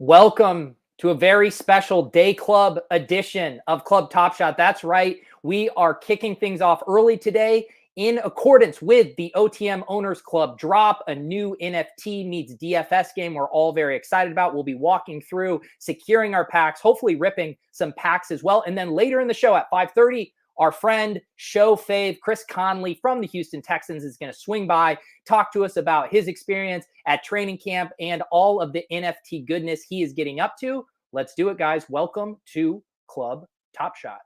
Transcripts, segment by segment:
Welcome to a very special day club edition of Club Top Shot. That's right. We are kicking things off early today in accordance with the OTM Owners Club drop, a new NFT meets DFS game we're all very excited about. We'll be walking through, securing our packs, hopefully ripping some packs as well. And then later in the show at 5:30, our friend, show fave, Chris Conley from the Houston Texans is going to swing by, talk to us about his experience at training camp and all of the NFT goodness he is getting up to. Let's do it, guys. Welcome to Club Top Shot.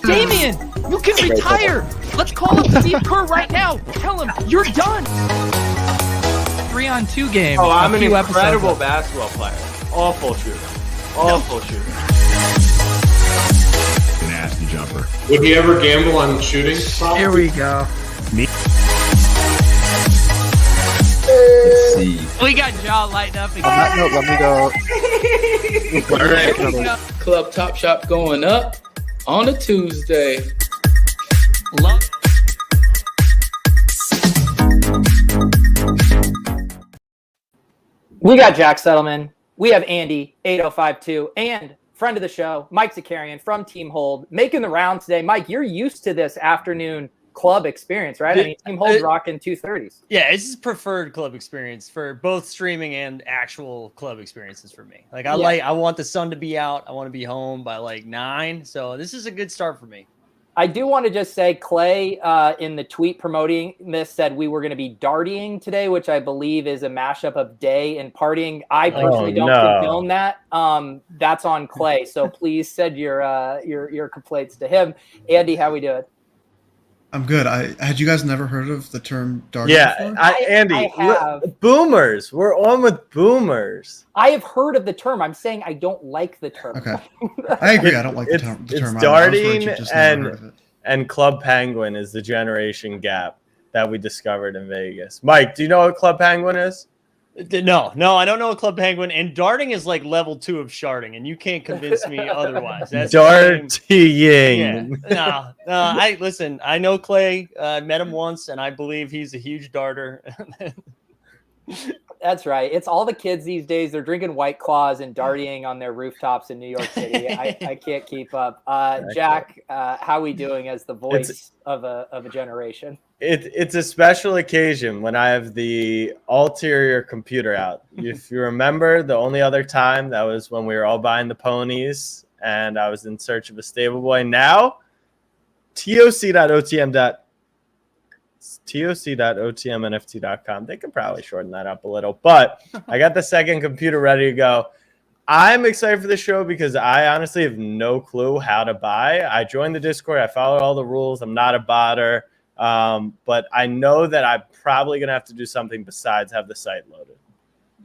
Damian, you can retire. Let's call up Steve Kerr right now. Tell him you're done. 3-on-2 game. Oh, I'm an incredible basketball player. Awful shooter. Awful shooter. Nasty jumper. Would he ever gamble on shooting? Here we go. Me. Let's see. We got jaw lighting up again. On that note, let me go. All right. Club Top Shop going up on a Tuesday. Love. We got Jack Settleman. We have Andy, 8052, and friend of the show, Mike Zakarian from Team Hold, making the rounds today. Mike, you're used to this afternoon club experience, right? I mean, Team Hold's rocking 2:30s. Yeah, it's just preferred club experience for both streaming and actual club experiences for me. Like I want the sun to be out. I want to be home by like 9. So this is a good start for me. I do want to just say Clay in the tweet promoting this said we were going to be dartying today, which I believe is a mashup of day and partying. I personally don't condone that. That's on Clay. So please send your complaints to him. Andy, how we doing? I'm good. Had you guys never heard of the term darting before? Andy, I have. boomers. We're on with boomers. I have heard of the term. I'm saying I don't like the term. Okay. I agree. I don't like the term. It's either. darting I just never heard of it. and Club Penguin is the generation gap that we discovered in Vegas. Mike, do you know what Club Penguin is? No, I don't know a Club Penguin. And darting is like level 2 of sharding, and you can't convince me otherwise. That's Dartying. Yeah. No. Listen. I know Clay. I met him once, and I believe he's a huge darter. That's right. It's all the kids these days. They're drinking White Claws and dartying on their rooftops in New York City. I can't keep up. Jack, how we doing as the voice of a generation? It's a special occasion when I have the ulterior computer out. If you remember, the only other time that was when we were all buying the ponies and I was in search of a stable boy. Now, toc.otmnft.com. They could probably shorten that up a little, but I got the second computer ready to go. I'm excited for the show because I honestly have no clue how to buy. I joined the Discord. I followed all the rules. I'm not a botter. But I know that I'm probably going to have to do something besides have the site loaded.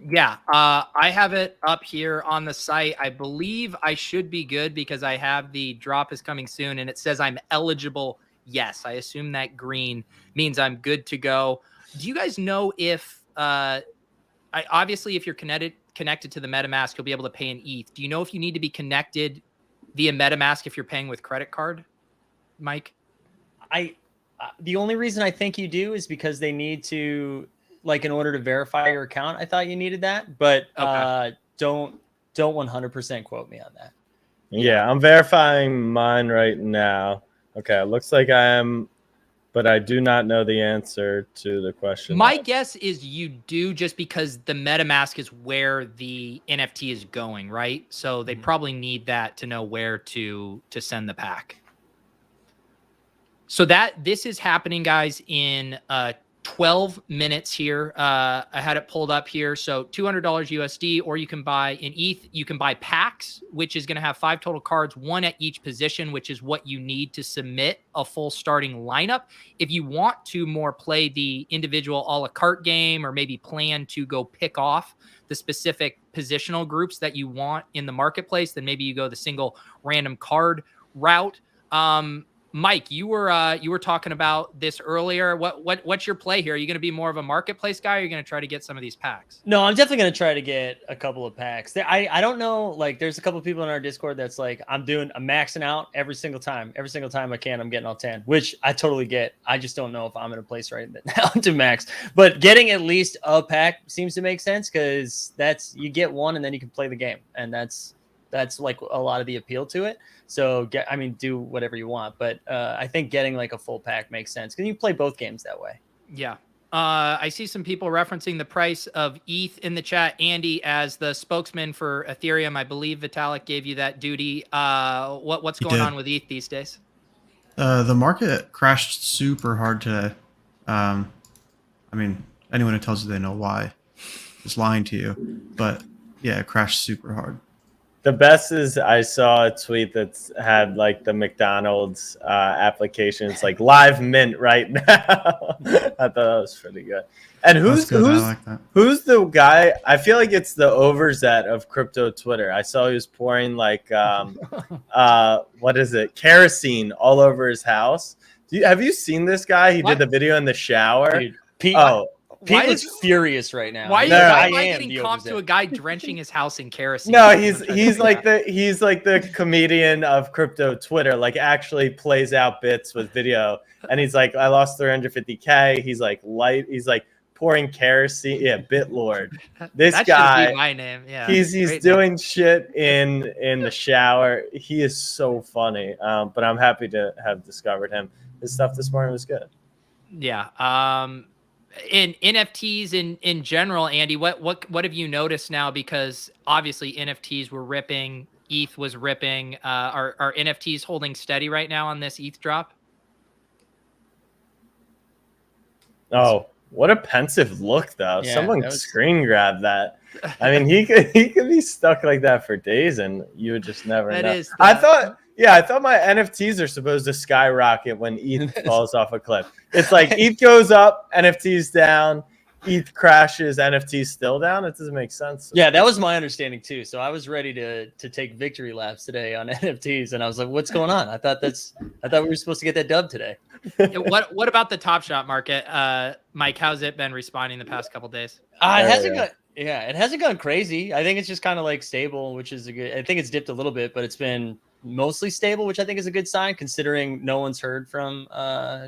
Yeah, I have it up here on the site. I believe I should be good because I have the drop is coming soon, and it says I'm eligible. Yes, I assume that green means I'm good to go. Do you guys know if obviously if you're connected to the MetaMask, you'll be able to pay in ETH. Do you know if you need to be connected via MetaMask if you're paying with credit card, Mike? The only reason I think you do is because they need to, like, in order to verify your account. I thought you needed that, but don't 100% quote me on that. Yeah, I'm verifying mine right now. Okay, it looks like I am, but I do not know the answer to the question. My guess is you do, just because the MetaMask is where the NFT is going, right? So they probably need that to know where to send the pack. So this is happening, guys, in 12 minutes here. I had it pulled up here. So $200 USD, or you can buy in ETH. You can buy packs, which is going to have 5 total cards, 1 at each position, which is what you need to submit a full starting lineup. If you want to more play the individual a la carte game, or maybe plan to go pick off the specific positional groups that you want in the marketplace, then maybe you go the single random card route. Mike, you were talking about this earlier. What's your play here? Are you going to be more of a marketplace guy, or are you going to try to get some of these packs? No, I'm definitely going to try to get a couple of packs. I don't know. Like, there's a couple of people in our Discord that's like, I'm maxing out every single time. Every single time I can, I'm getting all 10, which I totally get. I just don't know if I'm in a place right now to max. But getting at least a pack seems to make sense, because you get one and then you can play the game, and that's like a lot of the appeal to it. So do whatever you want, but I think getting like a full pack makes sense, because you play both games that way. Yeah. I see some people referencing the price of ETH in the chat. Andy, as the spokesman for Ethereum, I believe Vitalik gave you that duty. What's going on with ETH these days? The market crashed super hard today. Anyone who tells you they know why is lying to you. But yeah, it crashed super hard. The best is I saw a tweet that's had like the McDonald's application. It's like live mint right now. I thought that was pretty good. And who's the guy? I feel like it's the Overzet of crypto Twitter. I saw he was pouring like what is it? Kerosene all over his house. Have you seen this guy? He did the video in the shower. Dude, Pete is furious right now. Why are you getting comped to a guy drenching his house in kerosene? No, he's like the comedian of crypto Twitter, like actually plays out bits with video. And he's like, I lost 350K. He's like pouring kerosene. Yeah, Bitlord. This that guy, should be my name. Yeah. He's doing shit in the shower. He is so funny. But I'm happy to have discovered him. His stuff this morning was good. Yeah. In NFTs in general, Andy, what have you noticed now? Because obviously NFTs were ripping, ETH was ripping. Are NFTs holding steady right now on this ETH drop? Oh, what a pensive look, though. Yeah, Someone screen grabbed that. I mean, he could be stuck like that for days, and you would just never know. I thought my NFTs are supposed to skyrocket when ETH falls off a cliff. It's like ETH goes up, NFTs down, ETH crashes, NFTs still down. It doesn't make sense. Yeah, that was my understanding too. So I was ready to take victory laps today on NFTs, and I was like, "What's going on?" I thought we were supposed to get that dub today. What about the Top Shot market, Mike? How's it been responding the past couple days? It hasn't gone crazy. I think it's just kind of like stable, which is I think it's dipped a little bit, but it's been mostly stable, which I think is a good sign, considering no one's heard from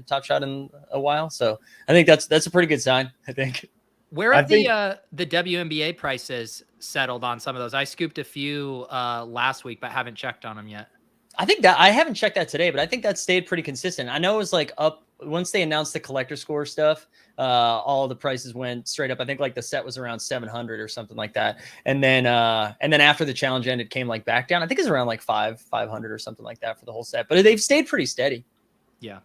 Top Shot in a while. So I think that's a pretty good sign, I think. Where have the WNBA prices settled on some of those? I scooped a few last week, but haven't checked on them yet. I think that I haven't checked that today, but I think that stayed pretty consistent. I know it was like up once they announced the collector score stuff. All the prices went straight up. I think like the set was around 700 or something like that, and then after the challenge ended, it came like back down. I think it's around like 500 or something like that for the whole set. But they've stayed pretty steady. Yeah.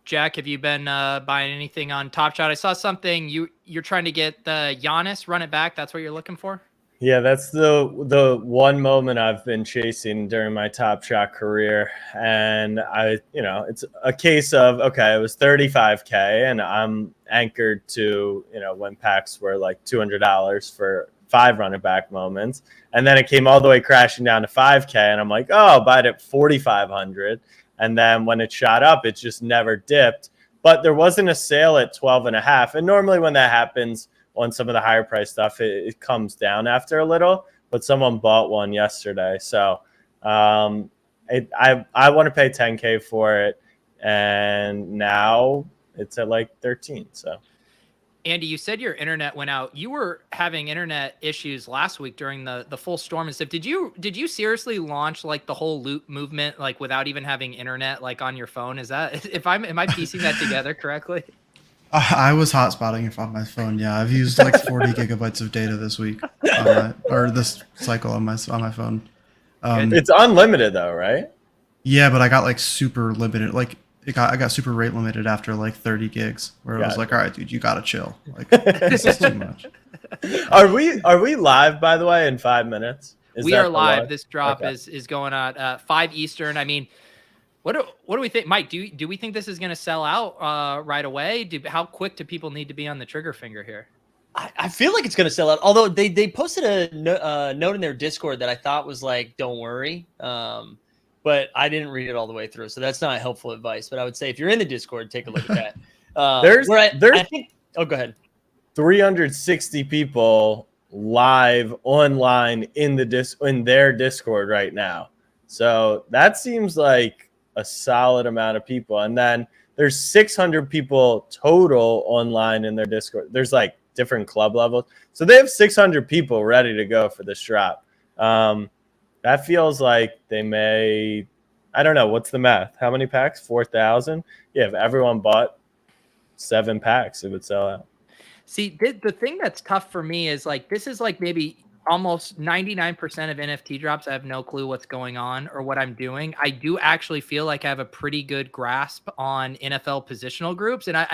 Jack, have you been buying anything on Top Shot? I saw something you're trying to get the Giannis, run it back. That's what you're looking for. Yeah, that's the one moment I've been chasing during my Top Shot career. And it's a case of, okay, it was 35K and I'm anchored to, when packs were like $200 for 5 run it back moments. And then it came all the way crashing down to 5K and I'm like, oh, I'll buy it at 4,500. And then when it shot up, it just never dipped. But there wasn't a sale at 12.5. And normally when that happens, on some of the higher price stuff, it comes down after a little, but someone bought one yesterday. So I want to pay 10K for it. And now it's at like 13. So Andy, you said your internet went out. You were having internet issues last week during the full storm and stuff. Did you seriously launch like the whole loot movement, like without even having internet, like on your phone? Is that, am I piecing that together correctly? I was hotspotting it on my phone. Yeah, I've used like 40 gigabytes of data this week, or this cycle on my phone. It's unlimited though, right? Yeah, but I got like super limited. Like I got super rate limited after like 30 gigs, where I was like, all right, dude, you gotta chill. Like this is too much. Are we live, by the way, in 5 minutes? We are live. This drop is going on 5 Eastern. I mean, what do we think, Mike? Do we think this is going to sell out right away? How quick do people need to be on the trigger finger here? I feel like it's going to sell out. Although they posted a note in their Discord that I thought was like, "Don't worry." but I didn't read it all the way through, so that's not helpful advice. But I would say if you're in the Discord, take a look at that. I think. Oh, go ahead. 360 people live online in their Discord right now. So that seems like a solid amount of people. And then there's 600 people total online in their Discord. There's like different club levels. So they have 600 people ready to go for this drop. That feels like they may, I don't know, what's the math? How many packs? 4,000? Yeah, if everyone bought 7 packs, it would sell out. See, the thing that's tough for me is like, this is like maybe almost 99% of NFT drops. I have no clue what's going on or what I'm doing. I do actually feel like I have a pretty good grasp on NFL positional groups. And I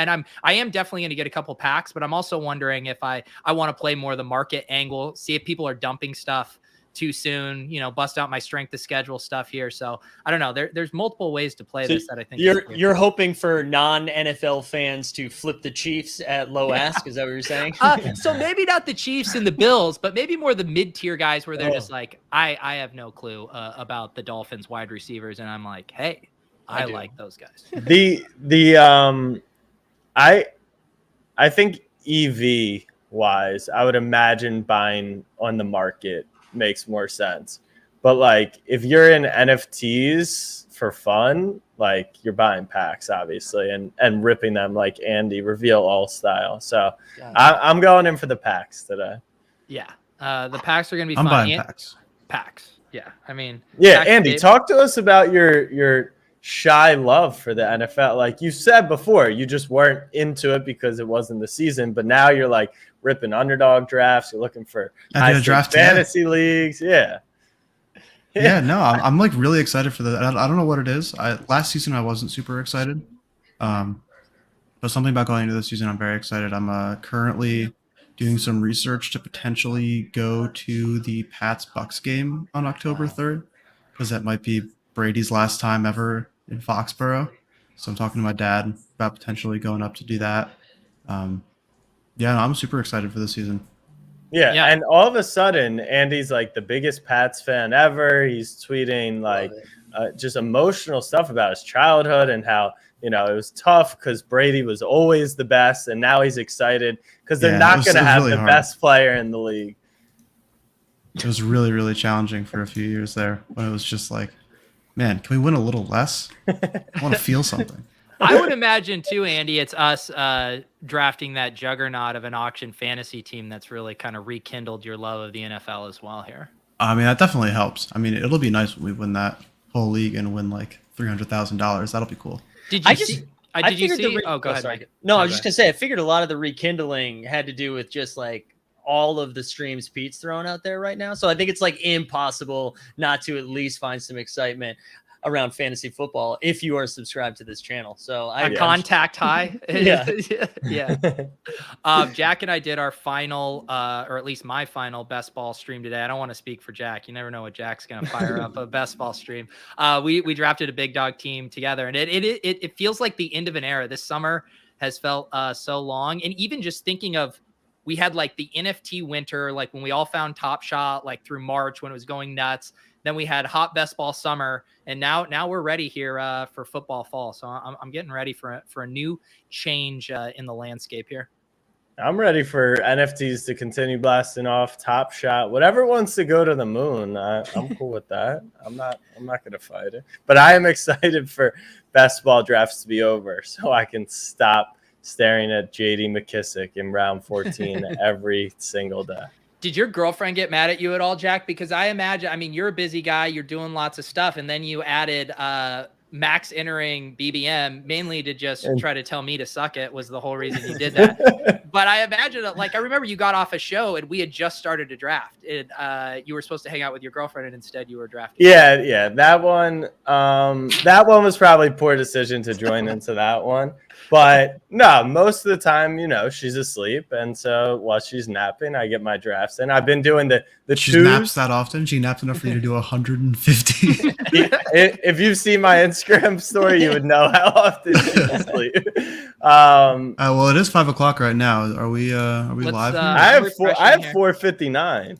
am definitely going to get a couple packs, but I'm also wondering if I want to play more the market angle, see if people are dumping stuff too soon, bust out my strength of schedule stuff here. So I don't know. There's multiple ways to play this that I think you're hoping for non-NFL fans to flip the Chiefs at low ask. Is that what you're saying? So maybe not the Chiefs and the Bills, but maybe more the mid-tier guys where they're just like, I have no clue about the Dolphins wide receivers. And I'm like, hey, I like those guys. I think EV wise, I would imagine buying on the market makes more sense. But like if you're in NFTs for fun, like you're buying packs obviously and ripping them like Andy reveal all style. So I'm going in for the packs today. Yeah. The packs are gonna be I'm fun. buying Packs. Yeah. I mean, Andy, talk to us about your shy love for the NFL. Like you said before, you just weren't into it because it wasn't the season, but now you're like ripping underdog drafts. You're looking for high draft fantasy leags. Yeah. No, I'm like really excited for that. I don't know what it is. Last season I wasn't super excited, but something about going into this season I'm very excited. I'm currently doing some research to potentially go to the Pats Bucks game on October 3rd because that might be Brady's last time ever in Foxborough. So I'm talking to my dad about potentially going up to do that. I'm super excited for this season. Yeah, and all of a sudden, Andy's like the biggest Pats fan ever. He's tweeting like just emotional stuff about his childhood and how, it was tough because Brady was always the best. And now he's excited because they're not going to have really the best player in the league. It was really, really challenging for a few years there when it was just like, man, can we win a little less? I want to feel something. I would imagine too, Andy, it's us drafting that juggernaut of an auction fantasy team that's really kind of rekindled your love of the NFL as well here. I mean, that definitely helps. I mean, it'll be nice when we win that whole league and win like $300,000. That'll be cool. Did you see? Oh, go ahead, Mike. No, I was just going to say, I figured a lot of the rekindling had to do with just like all of the streams Pete's throwing out there right now. So I think it's like impossible not to at least find some excitement around fantasy football if you are subscribed to this channel. So contact high. Yeah. Jack and I did our final, or at least my final best ball stream today. I don't want to speak for Jack. You never know what Jack's going to fire up a best ball stream. We drafted a big dog team together, and it feels like the end of an era. This summer has felt so long. And even just thinking of, we had like the NFT winter, like when we all found Top Shot, like through March when it was going nuts. Then we had hot best ball summer, and now we're ready here for football fall. So I'm getting ready for a new change in the landscape here. I'm ready for NFTs to continue blasting off. Top Shot, whatever wants to go to the moon. I'm cool with that. I'm not going to fight it, but I am excited for best ball drafts to be over so I can stop staring at J.D. McKissick in round 14 every single day. Did your girlfriend get mad at you at all, Jack? Because I imagine, you're a busy guy, you're doing lots of stuff, and then you added Max entering BBM mainly to just try to tell me to suck it was the whole reason you did that. But I imagine I remember you got off a show and we had just started to draft. You were supposed to hang out with your girlfriend and instead you were drafting. Yeah. That one was probably a poor decision to join into that one. But no, most of the time, she's asleep. And so while she's napping, I get my drafts in. I've been doing the She twos. naps that often? She naps enough for you to do 150? If you've seen my Instagram story, you would know how often she's asleep. Well, it is 5 o'clock right now. Are we live? I have 4:59.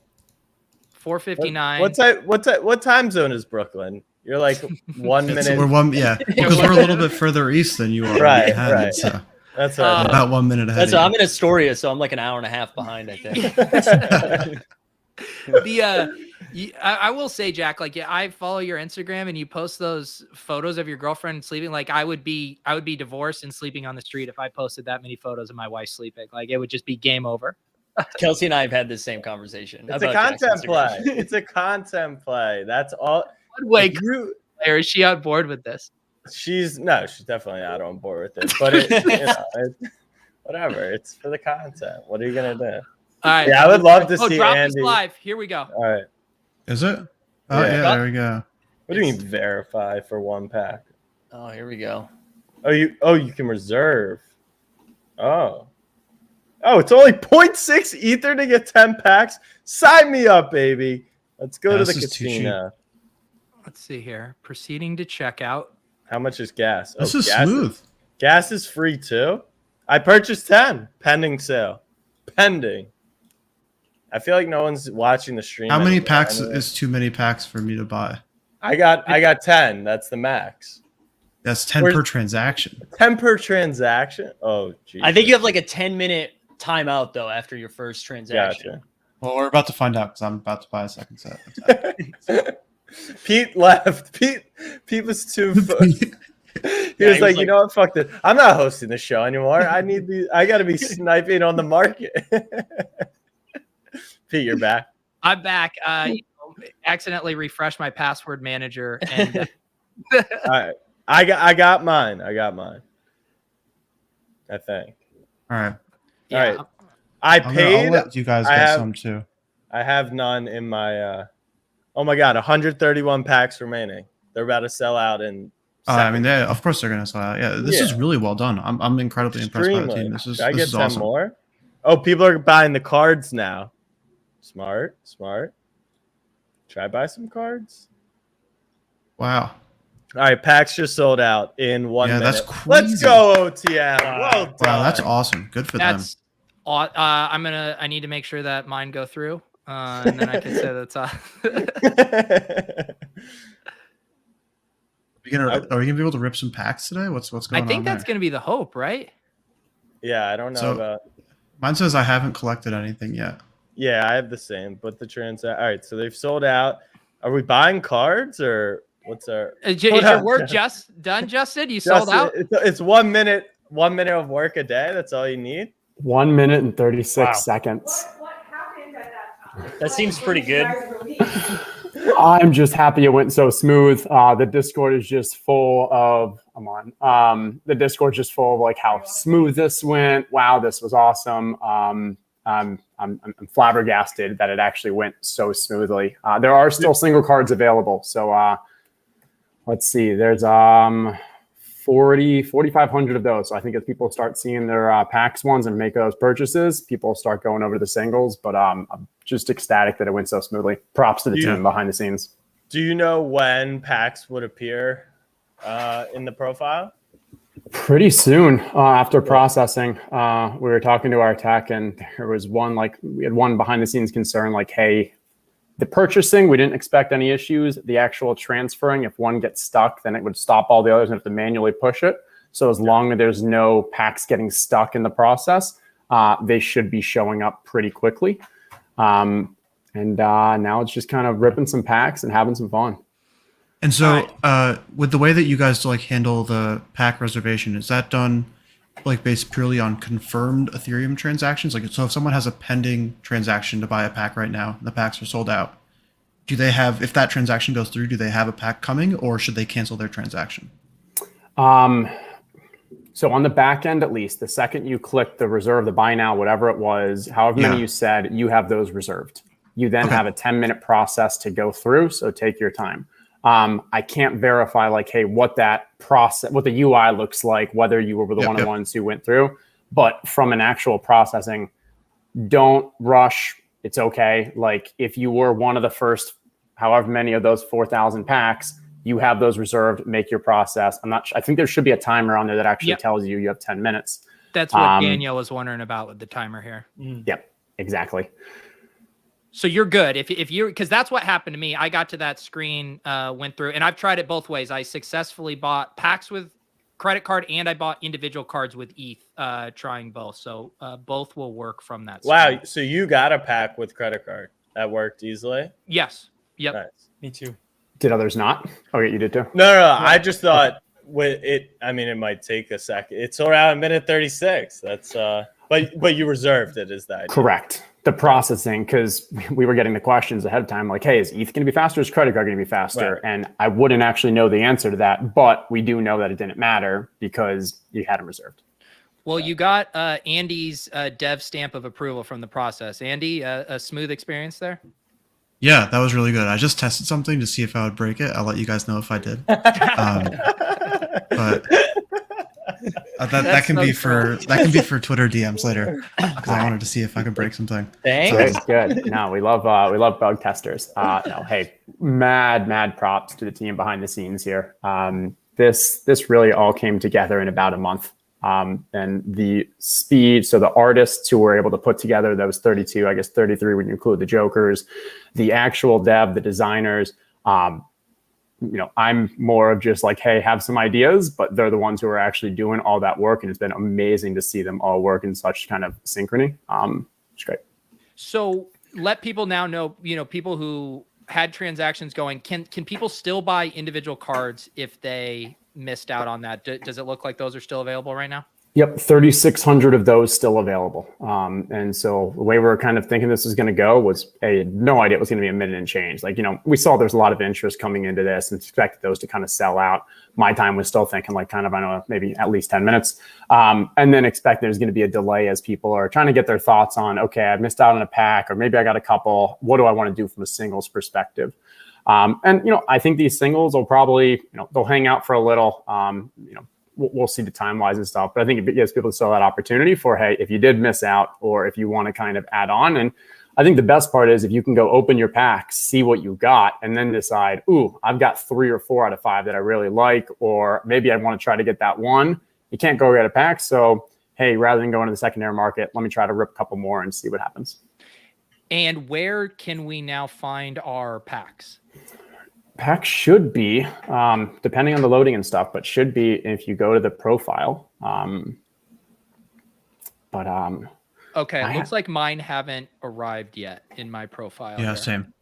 4:59. What time zone is Brooklyn? You're like 1 minute. We're because we're a little bit further east than you are. Right, in Manhattan, right. So That's right. about 1 minute ahead. That's I'm in Astoria, so I'm like an hour and a half behind, I think. I will say, Jack, like, yeah, I follow your Instagram and you post those photos of your girlfriend sleeping. Like, I would be divorced and sleeping on the street if I posted that many photos of my wife sleeping. Like, it would just be game over. Kelsey and I have had this same conversation. It's a content play. It's a content play. That's all. Wait, or is she on board with this? She's definitely not on board with it. But whatever. It's for the content. What are you gonna do? All right. Yeah, I would love to see drop Andy this live. Here we go. All right. Is it? Oh yeah, there we go. What do you mean verify for 1 pack? Oh, here we go. You can reserve. Oh, it's only 0.6 ether to get 10 packs. Sign me up, baby. Let's go to the casino. Let's see here. Proceeding to checkout. How much is gas? This is smooth. Gas is free too. I purchased 10 pending sale. Pending. I feel like no one's watching the stream. How many anymore. packs is too many packs for me to buy? I got 10. That's the max. That's 10 per transaction. 10 per transaction. Oh, geez. I think you have like a 10-minute timeout though after your first transaction. Gotcha. Well, we're about to find out because I'm about to buy a second set. Pete left. Pete was too. He was like, you know what? Fuck this. I'm not hosting the show anymore. I got to be sniping on the market. Pete, you're back. I'm back. Accidentally refreshed my password manager, and all right. I got mine. I think. All right. yeah. All right. I'll let you guys get some too. I have none in my. Oh my God, 131 packs remaining. They're about to sell out in. I mean, of course they're going to sell out. Yeah, this is really well done. I'm incredibly impressed by the team. This I get is 10 awesome. more. Oh, people are buying the cards now. Smart. Try buy some cards. Wow. All right, packs just sold out in 1 minute. That's crazy. Let's go, OTM. Well done. Wow, that's awesome. Good for them. I need to make sure that mine go through, and then I can say that's. Are we gonna be able to rip some packs today? What's going on? I think that's going to be the hope, right? Yeah, I don't know about. Mine says I haven't collected anything yet. Yeah, I have the same, but the all right, so they've sold out. Are we buying cards or what's our? Is your work just done, Justin? You sold out? It's 1 minute. 1 minute of work a day. That's all you need. 1 minute and 36 seconds. That seems pretty good. I'm just happy it went so smooth. The Discord is just full of. The Discord's just full of like how smooth this went. Wow, this was awesome. I'm flabbergasted that it actually went so smoothly. There are still single cards available. So let's see. There's 4,500 of those. So I think if people start seeing their PAX ones and make those purchases, people start going over to the singles. But I'm just ecstatic that it went so smoothly. Props to the team behind the scenes. Do you know when PAX would appear in the profile? Pretty soon after processing. We were talking to our tech, and there was we had one behind the scenes concern, like, hey, the purchasing, we didn't expect any issues. The actual transferring, if one gets stuck, then it would stop all the others and have to manually push it. So as long as there's no packs getting stuck in the process, they should be showing up pretty quickly. And now it's just kind of ripping some packs and having some fun. And so with the way that you guys handle the pack reservation, is that done like based purely on confirmed Ethereum transactions? Like, so if someone has a pending transaction to buy a pack right now, and the packs are sold out, do they have, if that transaction goes through, do they have a pack coming, or should they cancel their transaction? So on the back end, at least, the second you click the reserve, the buy now, whatever it was, however many you said, you have those reserved. You then have a 10-minute process to go through. So take your time. I can't verify like, hey, what that process, what the UI looks like, whether you were the one of the ones who went through, but from an actual processing, don't rush. It's okay. Like if you were one of the first, however many of those 4,000 packs, you have those reserved, make your process. I think there should be a timer on there that actually tells you have 10 minutes. That's what Daniel was wondering about with the timer here. Yep, exactly. So you're good if you're, because that's what happened to me. I got to that screen, went through, and I've tried it both ways. I successfully bought packs with credit card, and I bought individual cards with ETH, trying both. So both will work from that screen. Wow. So you got a pack with credit card that worked easily? Yes. Yep. Nice. Me too. Did others not? Oh, yeah, you did too. No. I just thought with it. I mean, it might take a second. It's around minute 36. That's but you reserved it. Is that Correct? The processing, because we were getting the questions ahead of time, like, hey, is ETH going to be faster? Is credit card going to be faster? Right. And I wouldn't actually know the answer to that, but we do know that it didn't matter because you had them reserved. Well, you got Andy's dev stamp of approval from the process. Andy, a smooth experience there? Yeah, that was really good. I just tested something to see if I would break it. I'll let you guys know if I did. But that can be for Twitter DMs later, because I wanted to see if I could break something. Thanks. Good. No, we love bug testers. No, hey, mad props to the team behind the scenes here. This really all came together in about a month. And the speed, so the artists who were able to put together those 32, I guess 33 when you include the jokers, the actual dev, the designers, I'm more of just like, hey, have some ideas, but they're the ones who are actually doing all that work. And it's been amazing to see them all work in such kind of synchrony. It's great. So let people now know, people who had transactions going, can people still buy individual cards if they missed out on that? Does it look like those are still available right now? Yep, 3,600 of those still available. And so the way we were kind of thinking this was going to go was, I had no idea it was going to be a minute and change. Like, we saw there's a lot of interest coming into this and expected those to kind of sell out. My time was still thinking like kind of, I don't know, maybe at least 10 minutes. And then expect there's going to be a delay as people are trying to get their thoughts on, okay, I missed out on a pack, or maybe I got a couple. What do I want to do from a singles perspective? And I think these singles will probably, they'll hang out for a little, we'll see the time-wise and stuff, but I think it gives people still that opportunity for, hey, if you did miss out or if you want to kind of add on. And I think the best part is if you can go open your pack, see what you got, and then decide, ooh, I've got 3 or 4 out of 5 that I really like, or maybe I want to try to get that one. You can't go get a pack. So, hey, rather than going to the secondary market, let me try to rip a couple more and see what happens. And where can we now find our packs? Packs should be, depending on the loading and stuff, but should be if you go to the profile. Okay, it looks like mine haven't arrived yet in my profile. Yeah, here. same.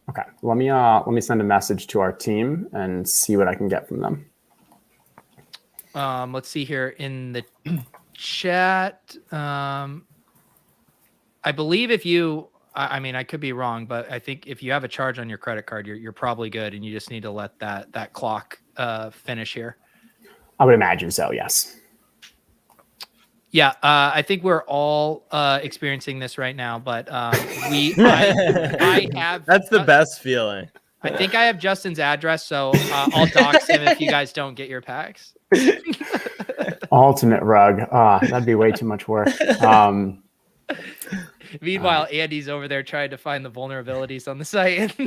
Okay, let me send a message to our team and see what I can get from them. Let's see here in the chat. I believe if you, I mean, I could be wrong, but I think if you have a charge on your credit card, you're probably good, and you just need to let that clock finish here. I would imagine so, yes. Yeah, I think we're all experiencing this right now, but I have. That's the best feeling. I think I have Justin's address, so I'll dox him if you guys don't get your packs. Ultimate rug. That'd be way too much work. Meanwhile, Andy's over there trying to find the vulnerabilities on the site.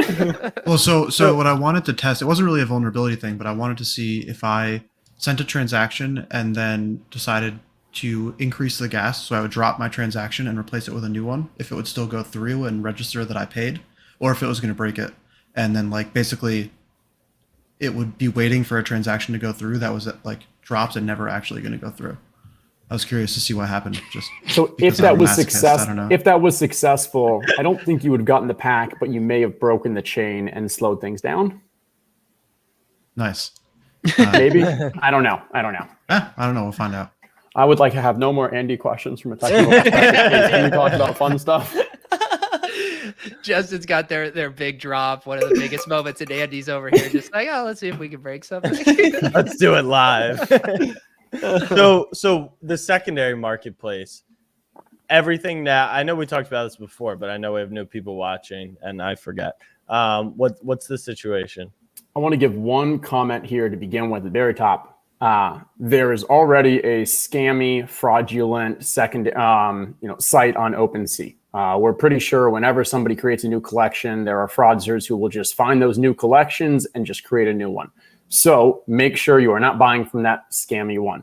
Well, so what I wanted to test, it wasn't really a vulnerability thing, but I wanted to see if I sent a transaction and then decided to increase the gas, so I would drop my transaction and replace it with a new one, if it would still go through and register that I paid, or if it was going to break it. And then basically it would be waiting for a transaction to go through that was dropped and never actually going to go through. I was curious to see what happened. Just so if that was successful, I don't think you would have gotten the pack, but you may have broken the chain and slowed things down. Nice. Maybe. I don't know. I don't know. We'll find out. I would like to have no more Andy questions from a technical perspective. Can we talk about fun stuff? Justin's got their big drop, one of the biggest moments, and Andy's over here just like, oh, let's see if we can break something. Let's do it live. So the secondary marketplace, everything now, I know we talked about this before, but I know we have new people watching and I forget. What's the situation? I want to give one comment here to begin with at the very top. There is already a scammy, fraudulent site on OpenSea. We're pretty sure whenever somebody creates a new collection, there are fraudsters who will just find those new collections and just create a new one. So make sure you are not buying from that scammy one.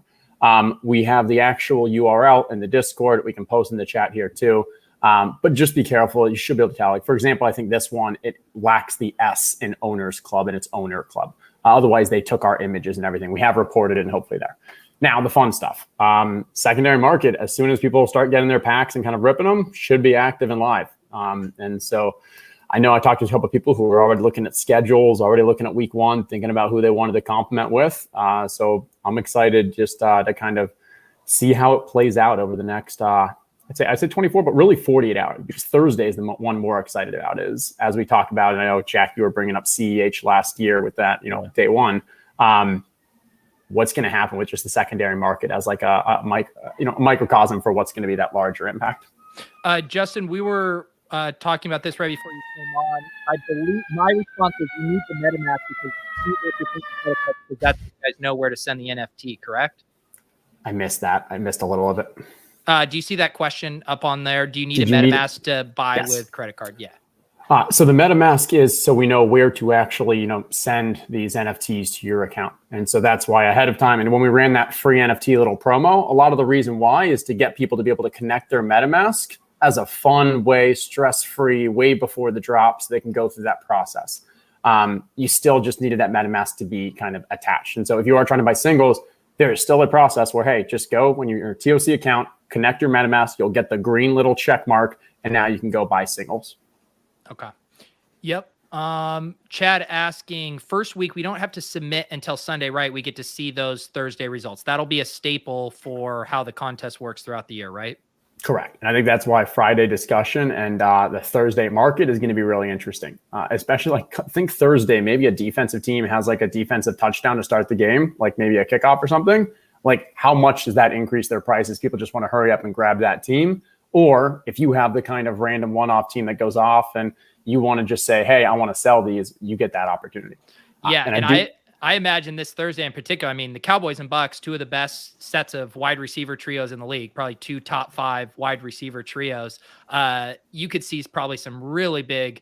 We have the actual URL in the Discord. We can post in the chat here too. But just be careful. You should be able to tell. Like, for example, I think this one, it lacks the S in Owners Club and it's Owner Club. Otherwise, they took our images and everything. We have reported it and hopefully there. Now, the fun stuff. Secondary market, as soon as people start getting their packs and kind of ripping them, should be active and live. And so I know I talked to a couple of people who were already looking at schedules, already looking at week one, thinking about who they wanted to complement with. So I'm excited just to kind of see how it plays out over the next, I'd say 24, but really 48 hours, because Thursday is the one more excited about is, as we talk about, and I know, Jack, you were bringing up CEH last year with that, day one. What's going to happen with just the secondary market as like a microcosm for what's going to be that larger impact? Justin, we were talking about this right before you came on. I believe my response was you need the MetaMask because that's you guys know where to send the NFT, correct? I missed that. I missed a little of it. Do you see that question up on there? Do you need a MetaMask to buy with credit card? Yeah. So the MetaMask is so we know where to actually, send these NFTs to your account. And so that's why ahead of time, and when we ran that free NFT little promo, a lot of the reason why is to get people to be able to connect their MetaMask as a fun way, stress-free, way before the drop so they can go through that process. You still just needed that MetaMask to be kind of attached. And so if you are trying to buy singles, there is still a process where, hey, just go when you're in your TOC account, connect your MetaMask, you'll get the green little check mark, and now you can go buy singles. Okay. Yep. Chad asking, first week, we don't have to submit until Sunday, right? We get to see those Thursday results. That'll be a staple for how the contest works throughout the year, right? Correct. And I think that's why Friday discussion and the Thursday market is going to be really interesting, especially I think Thursday, maybe a defensive team has like a defensive touchdown to start the game, like maybe a kickoff or something. Like how much does that increase their prices? People just want to hurry up and grab that team. Or if you have the kind of random one-off team that goes off and you want to just say, hey, I want to sell these, you get that opportunity. Yeah. And I imagine this Thursday in particular, I mean, the Cowboys and Bucks, two of the best sets of wide receiver trios in the league, probably two top 5 wide receiver trios. You could see probably some really big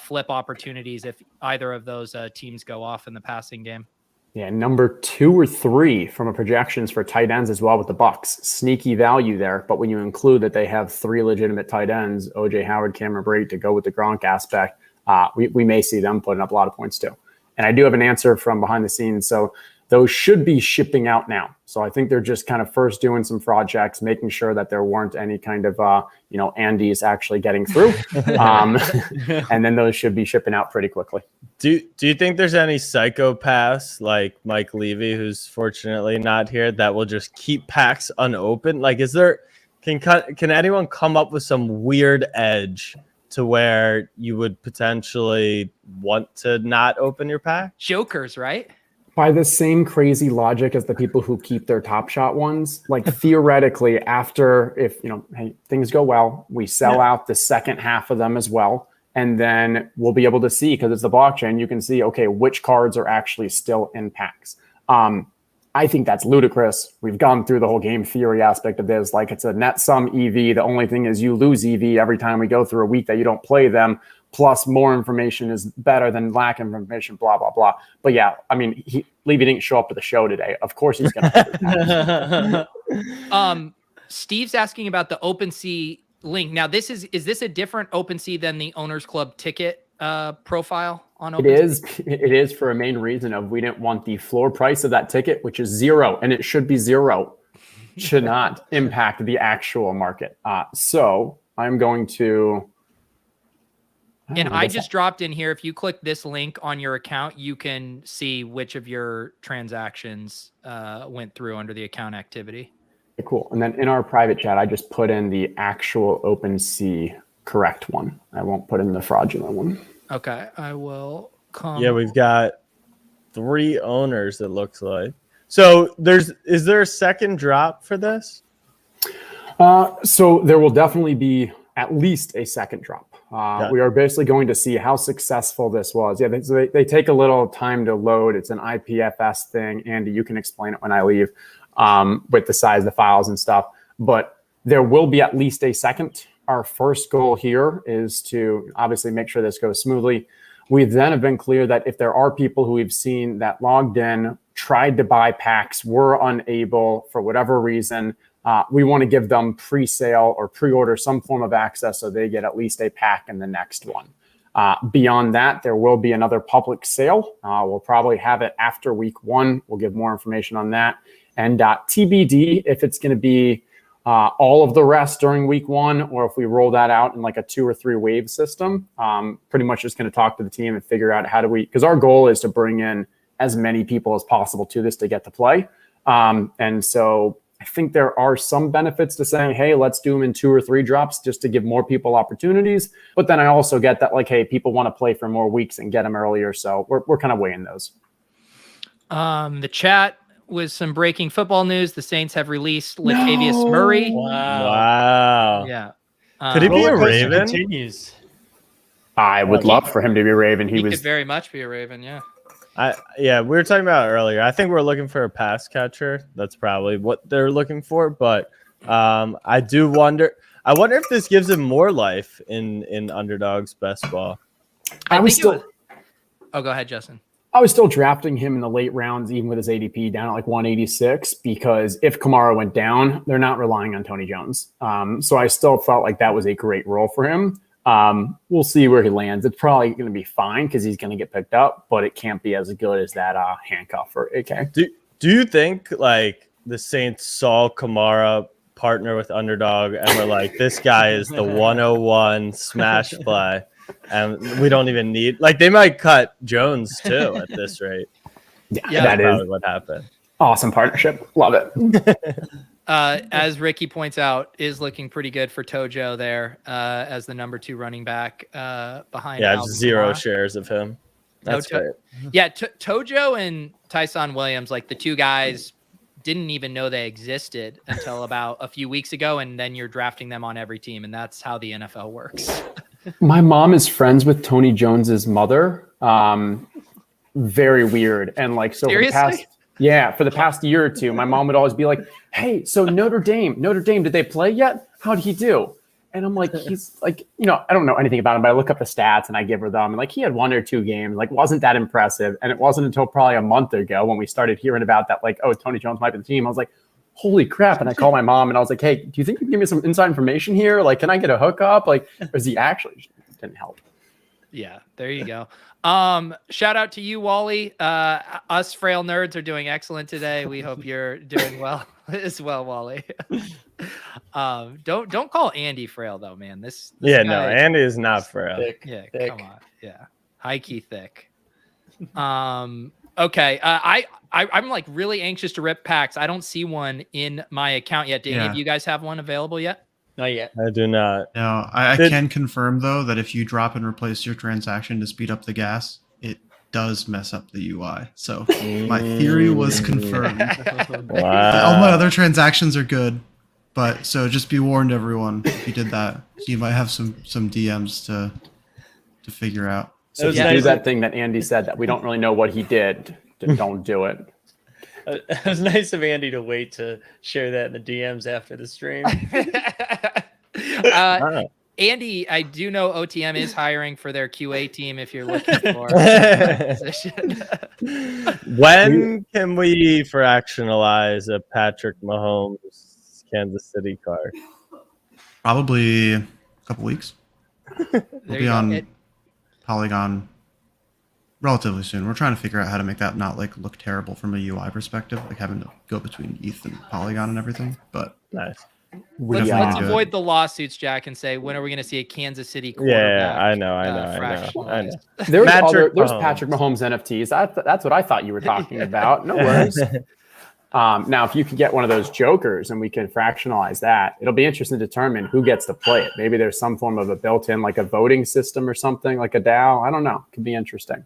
flip opportunities if either of those teams go off in the passing game. Yeah, number 2 or 3 from a projections for tight ends as well with the Bucks. Sneaky value there, but when you include that they have 3 legitimate tight ends, OJ Howard, Cameron Brate, to go with the Gronk aspect, we may see them putting up a lot of points too. And I do have an answer from behind the scenes. So those should be shipping out now. So I think they're just kind of first doing some fraud checks, making sure that there weren't any kind of, Andes actually getting through. And then those should be shipping out pretty quickly. Do you think there's any psychopaths like Mike Levy, who's fortunately not here, that will just keep packs unopened? Like, can anyone come up with some weird edge to where you would potentially want to not open your pack? Jokers, right? By the same crazy logic as the people who keep their Top Shot ones, like theoretically, after if hey, things go well, we sell out the second half of them as well, and then we'll be able to see, because it's the blockchain, you can see which cards are actually still in packs. I think that's ludicrous. We've gone through the whole game theory aspect of this. Like, it's a net sum EV. The only thing is you lose EV every time we go through a week that you don't play them. Plus, more information is better than lack of information, blah, blah, blah. But yeah, I mean, Levy didn't show up to the show today. Of course he's going to. Steve's asking about the OpenSea link. Now, is this a different OpenSea than the Owners Club ticket profile on OpenSea? It is for a main reason of we didn't want the floor price of that ticket, which is 0, and it should be 0, should not impact the actual market. So I'm going to. I just dropped in here. If you click this link on your account, you can see which of your transactions went through under the account activity. Okay, cool. And then in our private chat, I just put in the actual OpenSea correct one. I won't put in the fraudulent one. Okay, I will come. Yeah, we've got 3 owners, it looks like. So is there a second drop for this? So there will definitely be at least a second drop. We are basically going to see how successful this was. Yeah, they take a little time to load. It's an IPFS thing. Andy, you can explain it when I leave with the size of the files and stuff. But there will be at least a second. Our first goal here is to obviously make sure this goes smoothly. We then have been clear that if there are people who we've seen that logged in, tried to buy packs, were unable for whatever reason, we want to give them pre-sale or pre-order some form of access so they get at least a pack in the next one. Beyond that, there will be another public sale. We'll probably have it after week 1. We'll give more information on that. And TBD if it's going to be all of the rest during week 1 or if we roll that out in like a 2 or 3 wave system. Pretty much just going to talk to the team and figure out how do we, because our goal is to bring in as many people as possible to this to get to play. And so I think there are some benefits to saying, hey, let's do them in 2 or 3 drops just to give more people opportunities. But then I also get that, like, hey, people want to play for more weeks and get them earlier. So we're kind of weighing those. The chat with some breaking football news. The Saints have released Latavius Murray. Wow. Yeah. Could he be a Roller coaster Raven? Continues. I would love for him to be a Raven. He could very much be a Raven. Yeah. We were talking about it earlier. I think we're looking for a pass catcher. That's probably what they're looking for. But I do wonder. I wonder if this gives him more life in Underdog's best ball. Oh, go ahead, Justin. I was still drafting him in the late rounds, even with his ADP down at like 186, because if Kamara went down, they're not relying on Tony Jones. So I still felt like that was a great role for him. We'll see where he lands. It's probably going to be fine because he's going to get picked up, but it can't be as good as that handcuff for AK. Do you think like the Saints saw Kamara partner with Underdog and were like, this guy is the 101 smash play, and we don't even need, like, they might cut Jones too at this rate? Yeah, that is what happened. Awesome partnership. Love it. As Ricky points out, is looking pretty good for Tojo there as the number 2 running back behind. Yeah, Alvin 0 Kamara. shares of him. That's great. Yeah, Tojo and Tyson Williams, like the 2 guys, didn't even know they existed until about a few weeks ago, and then you're drafting them on every team, and that's how the NFL works. My mom is friends with Tony Jones's mother. Very weird. And like, so Seriously? for the past year or 2, my mom would always be like, hey, so Notre Dame, did they play yet? How'd he do? And I'm like, he's like, I don't know anything about him, but I look up the stats and I give her them. And like, he had 1 or 2 games, like wasn't that impressive. And it wasn't until probably a month ago when we started hearing about that, like, oh, Tony Jones might be the team. I was like, holy crap. And I called my mom and I was like, hey, do you think you can give me some inside information here? Like, can I get a hookup? Like, or is he actually? Didn't help. Yeah, there you go. Shout out to you, Wally. Us frail nerds are doing excellent today. We hope you're doing well as well, Wally. Don't call Andy frail though, man. This Yeah, guy, no, Andy is not frail. Yeah, come on. Yeah, high key thick. Okay. I'm like really anxious to rip packs. I don't see one in my account yet. Do any of you guys have one available yet? Not yet. I do not. No, I can confirm though that if you drop and replace your transaction to speed up the gas, it does mess up the UI. So my theory was confirmed. Wow. All my other transactions are good, but so just be warned, everyone. If you did that, you might have some DMs to figure out. So if you do that thing that Andy said that we don't really know what he did, don't do it. It was nice of Andy to wait to share that in the DMs after the stream. Andy, I do know OTM is hiring for their QA team if you're looking for a position. When can we fractionalize a Patrick Mahomes Kansas City card? Probably a couple weeks. We'll be on It- Polygon relatively soon. We're trying to figure out how to make that not like look terrible from a UI perspective, like having to go between ETH and Polygon and everything. But Nice. Let's definitely do it. avoid the lawsuits, Jack, and say, when are we going to see a Kansas City Yeah, quarterback? I know. fractionalized? There's Patrick there's Mahomes. Patrick Mahomes NFTs. That's what I thought you were talking about. No worries. Now, if you can get one of those jokers and we can fractionalize that, it'll be interesting to determine who gets to play it. Maybe there's some form of a built-in, like a voting system or something, like a DAO. I don't know. Could be interesting.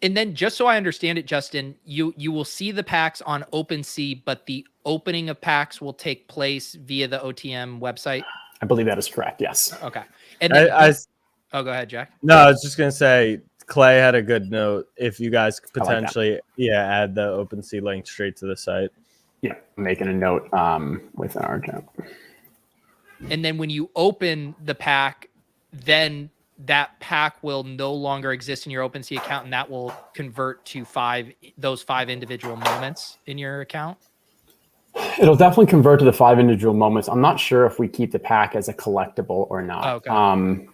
And then just so I understand it, Justin, you will see the packs on OpenSea, but the opening of packs will take place via the OTM website. I believe that is correct. Yes. Okay. And then, I go ahead, Jack. No, I was just gonna say Clay had a good note. If you guys could I like that. potentially, add the OpenSea link straight to the site. Yeah. I'm making a note within our account. And then when you open the pack, then that pack will no longer exist in your OpenSea account, and that will convert to those five individual moments in your account. It'll definitely convert to the 5 individual moments. I'm not sure if we keep the pack as a collectible or not. Okay.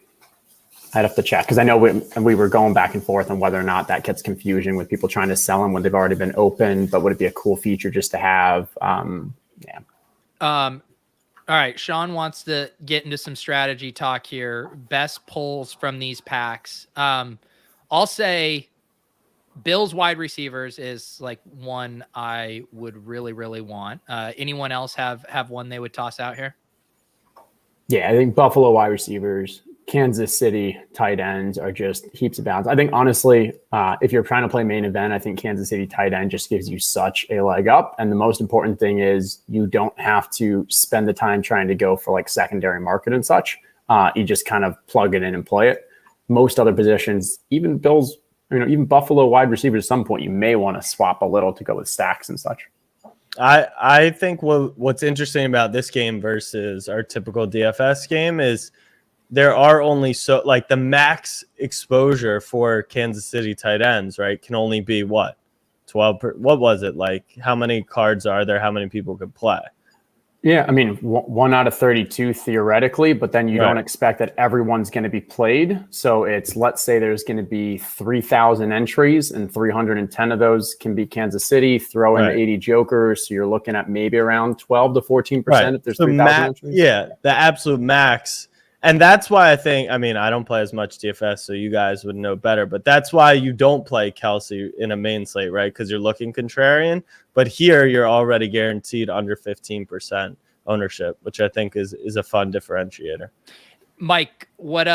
I'd have to check because I know we were going back and forth on whether or not that gets confusion with people trying to sell them when they've already been opened. But would it be a cool feature just to have? Yeah. All right. Sean wants to get into some strategy talk here. Best pulls from these packs. I'll say Bills wide receivers is like one I would really, really want. Anyone else have one they would toss out here? Yeah, I think Buffalo wide receivers, Kansas City tight ends are just heaps of bounds. I think honestly, if you're trying to play main event, I think Kansas City tight end just gives you such a leg up. And the most important thing is you don't have to spend the time trying to go for like secondary market and such. You just kind of plug it in and play it. Most other positions, even Bills, even Buffalo wide receivers, at some point you may want to swap a little to go with stacks and such. I think what's interesting about this game versus our typical DFS game is there are only the max exposure for Kansas City tight ends, right, can only be what? 12 what was it? Like how many cards are there? How many people could play? Yeah, I mean, 1 out of 32 theoretically, but then you don't expect that everyone's going to be played. So it's, let's say there's going to be 3,000 entries and 310 of those can be Kansas City, throw in 80 jokers. So you're looking at maybe around 12 to 14% if there's 3,000 entries. Yeah, the absolute max. And that's why I think, I mean, I don't play as much DFS, so you guys would know better, but that's why you don't play Kelsey in a main slate, right? Because you're looking contrarian. But here you're already guaranteed under 15% ownership, which I think is a fun differentiator. Mike, what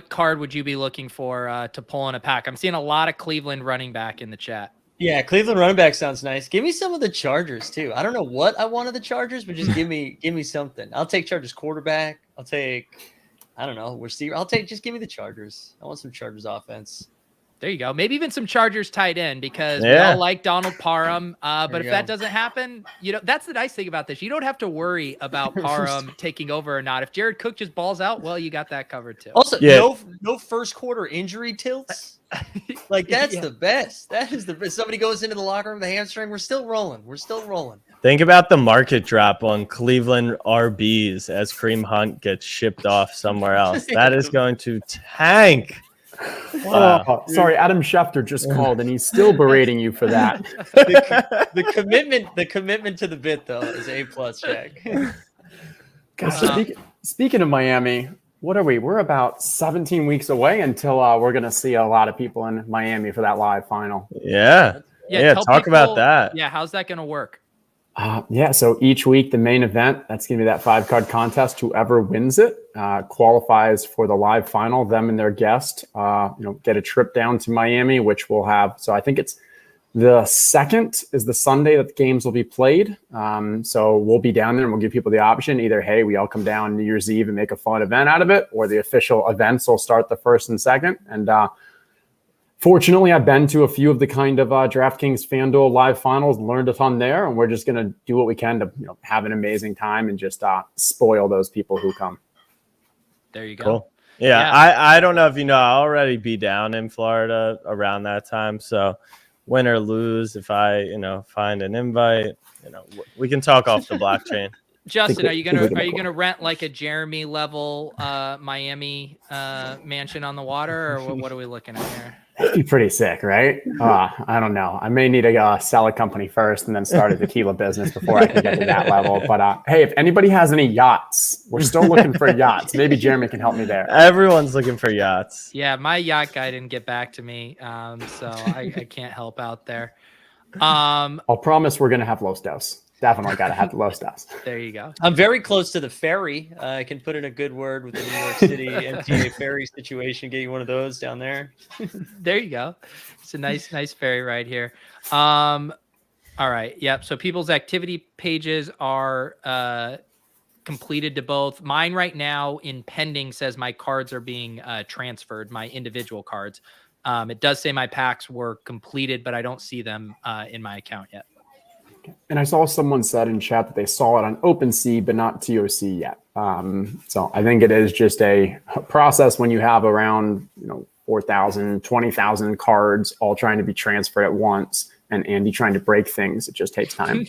card would you be looking for to pull in a pack? I'm seeing a lot of Cleveland running back in the chat. Yeah, Cleveland running back sounds nice. Give me some of the Chargers too. I don't know what I want of the Chargers, but just give me something. I'll take Chargers quarterback. I'll take, I don't know, receiver. Just give me the Chargers. I want some Chargers offense. There you go. Maybe even some Chargers tight end because we all like Donald Parham. But if that doesn't happen, that's the nice thing about this. You don't have to worry about Parham taking over or not. If Jared Cook just balls out, well, you got that covered too. Also, no first quarter injury tilts. Like that's the best. That is the best. Somebody goes into the locker room with a hamstring. We're still rolling. Think about the market drop on Cleveland RBs as Kareem Hunt gets shipped off somewhere else. That is going to tank. Wow. Sorry, Adam Schefter just called and he's still berating you for that. The commitment to the bit though is A+, check. Speaking of Miami, what are we? We're about 17 weeks away until we're going to see a lot of people in Miami for that live final. Yeah. Talk about that. Yeah. How's that going to work? So each week, the main event, that's going to be that 5-card contest. Whoever wins it qualifies for the live final. Them and their guest, get a trip down to Miami, which we'll have. So I think it's the 2nd is the Sunday that the games will be played. So we'll be down there and we'll give people the option. Either, hey, we all come down New Year's Eve and make a fun event out of it, or the official events will start the 1st and 2nd. And fortunately, I've been to a few of the kind of DraftKings FanDuel live finals and learned a ton there. And we're just going to do what we can to have an amazing time and just spoil those people who come. There you go. Cool. Yeah. I don't know if I'll already be down in Florida around that time. So win or lose, if I, find an invite, we can talk off the blockchain. Justin, are you gonna rent like a Jeremy level Miami mansion on the water, or what are we looking at here? That'd be pretty sick, right? I don't know. I may need to sell a company first and then start a tequila business before I can get to that level. But hey, if anybody has any yachts, we're still looking for yachts. Maybe Jeremy can help me there. Everyone's looking for yachts. Yeah, my yacht guy didn't get back to me, so I can't help out there. I'll promise we're gonna have Los Dos. Definitely got to have the Los Dos. There you go. I'm very close to the ferry. I can put in a good word with the New York City MTA ferry situation. Get you one of those down there. There you go. It's a nice ferry ride here. All right. Yep. So people's activity pages are completed to both. Mine right now in pending says my cards are being transferred, my individual cards. It does say my packs were completed, but I don't see them in my account yet. And I saw someone said in chat that they saw it on OpenSea, but not TOC yet. So I think it is just a process when you have around 4,000, 20,000 cards all trying to be transferred at once. and Andy trying to break things. It just takes time.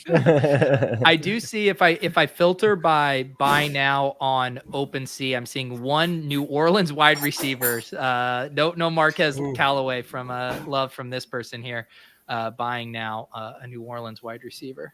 I do see if I filter by buy now on OpenSea, I'm seeing one New Orleans wide receivers. No Marquez Callaway from love from this person here. Buying now a New Orleans wide receiver.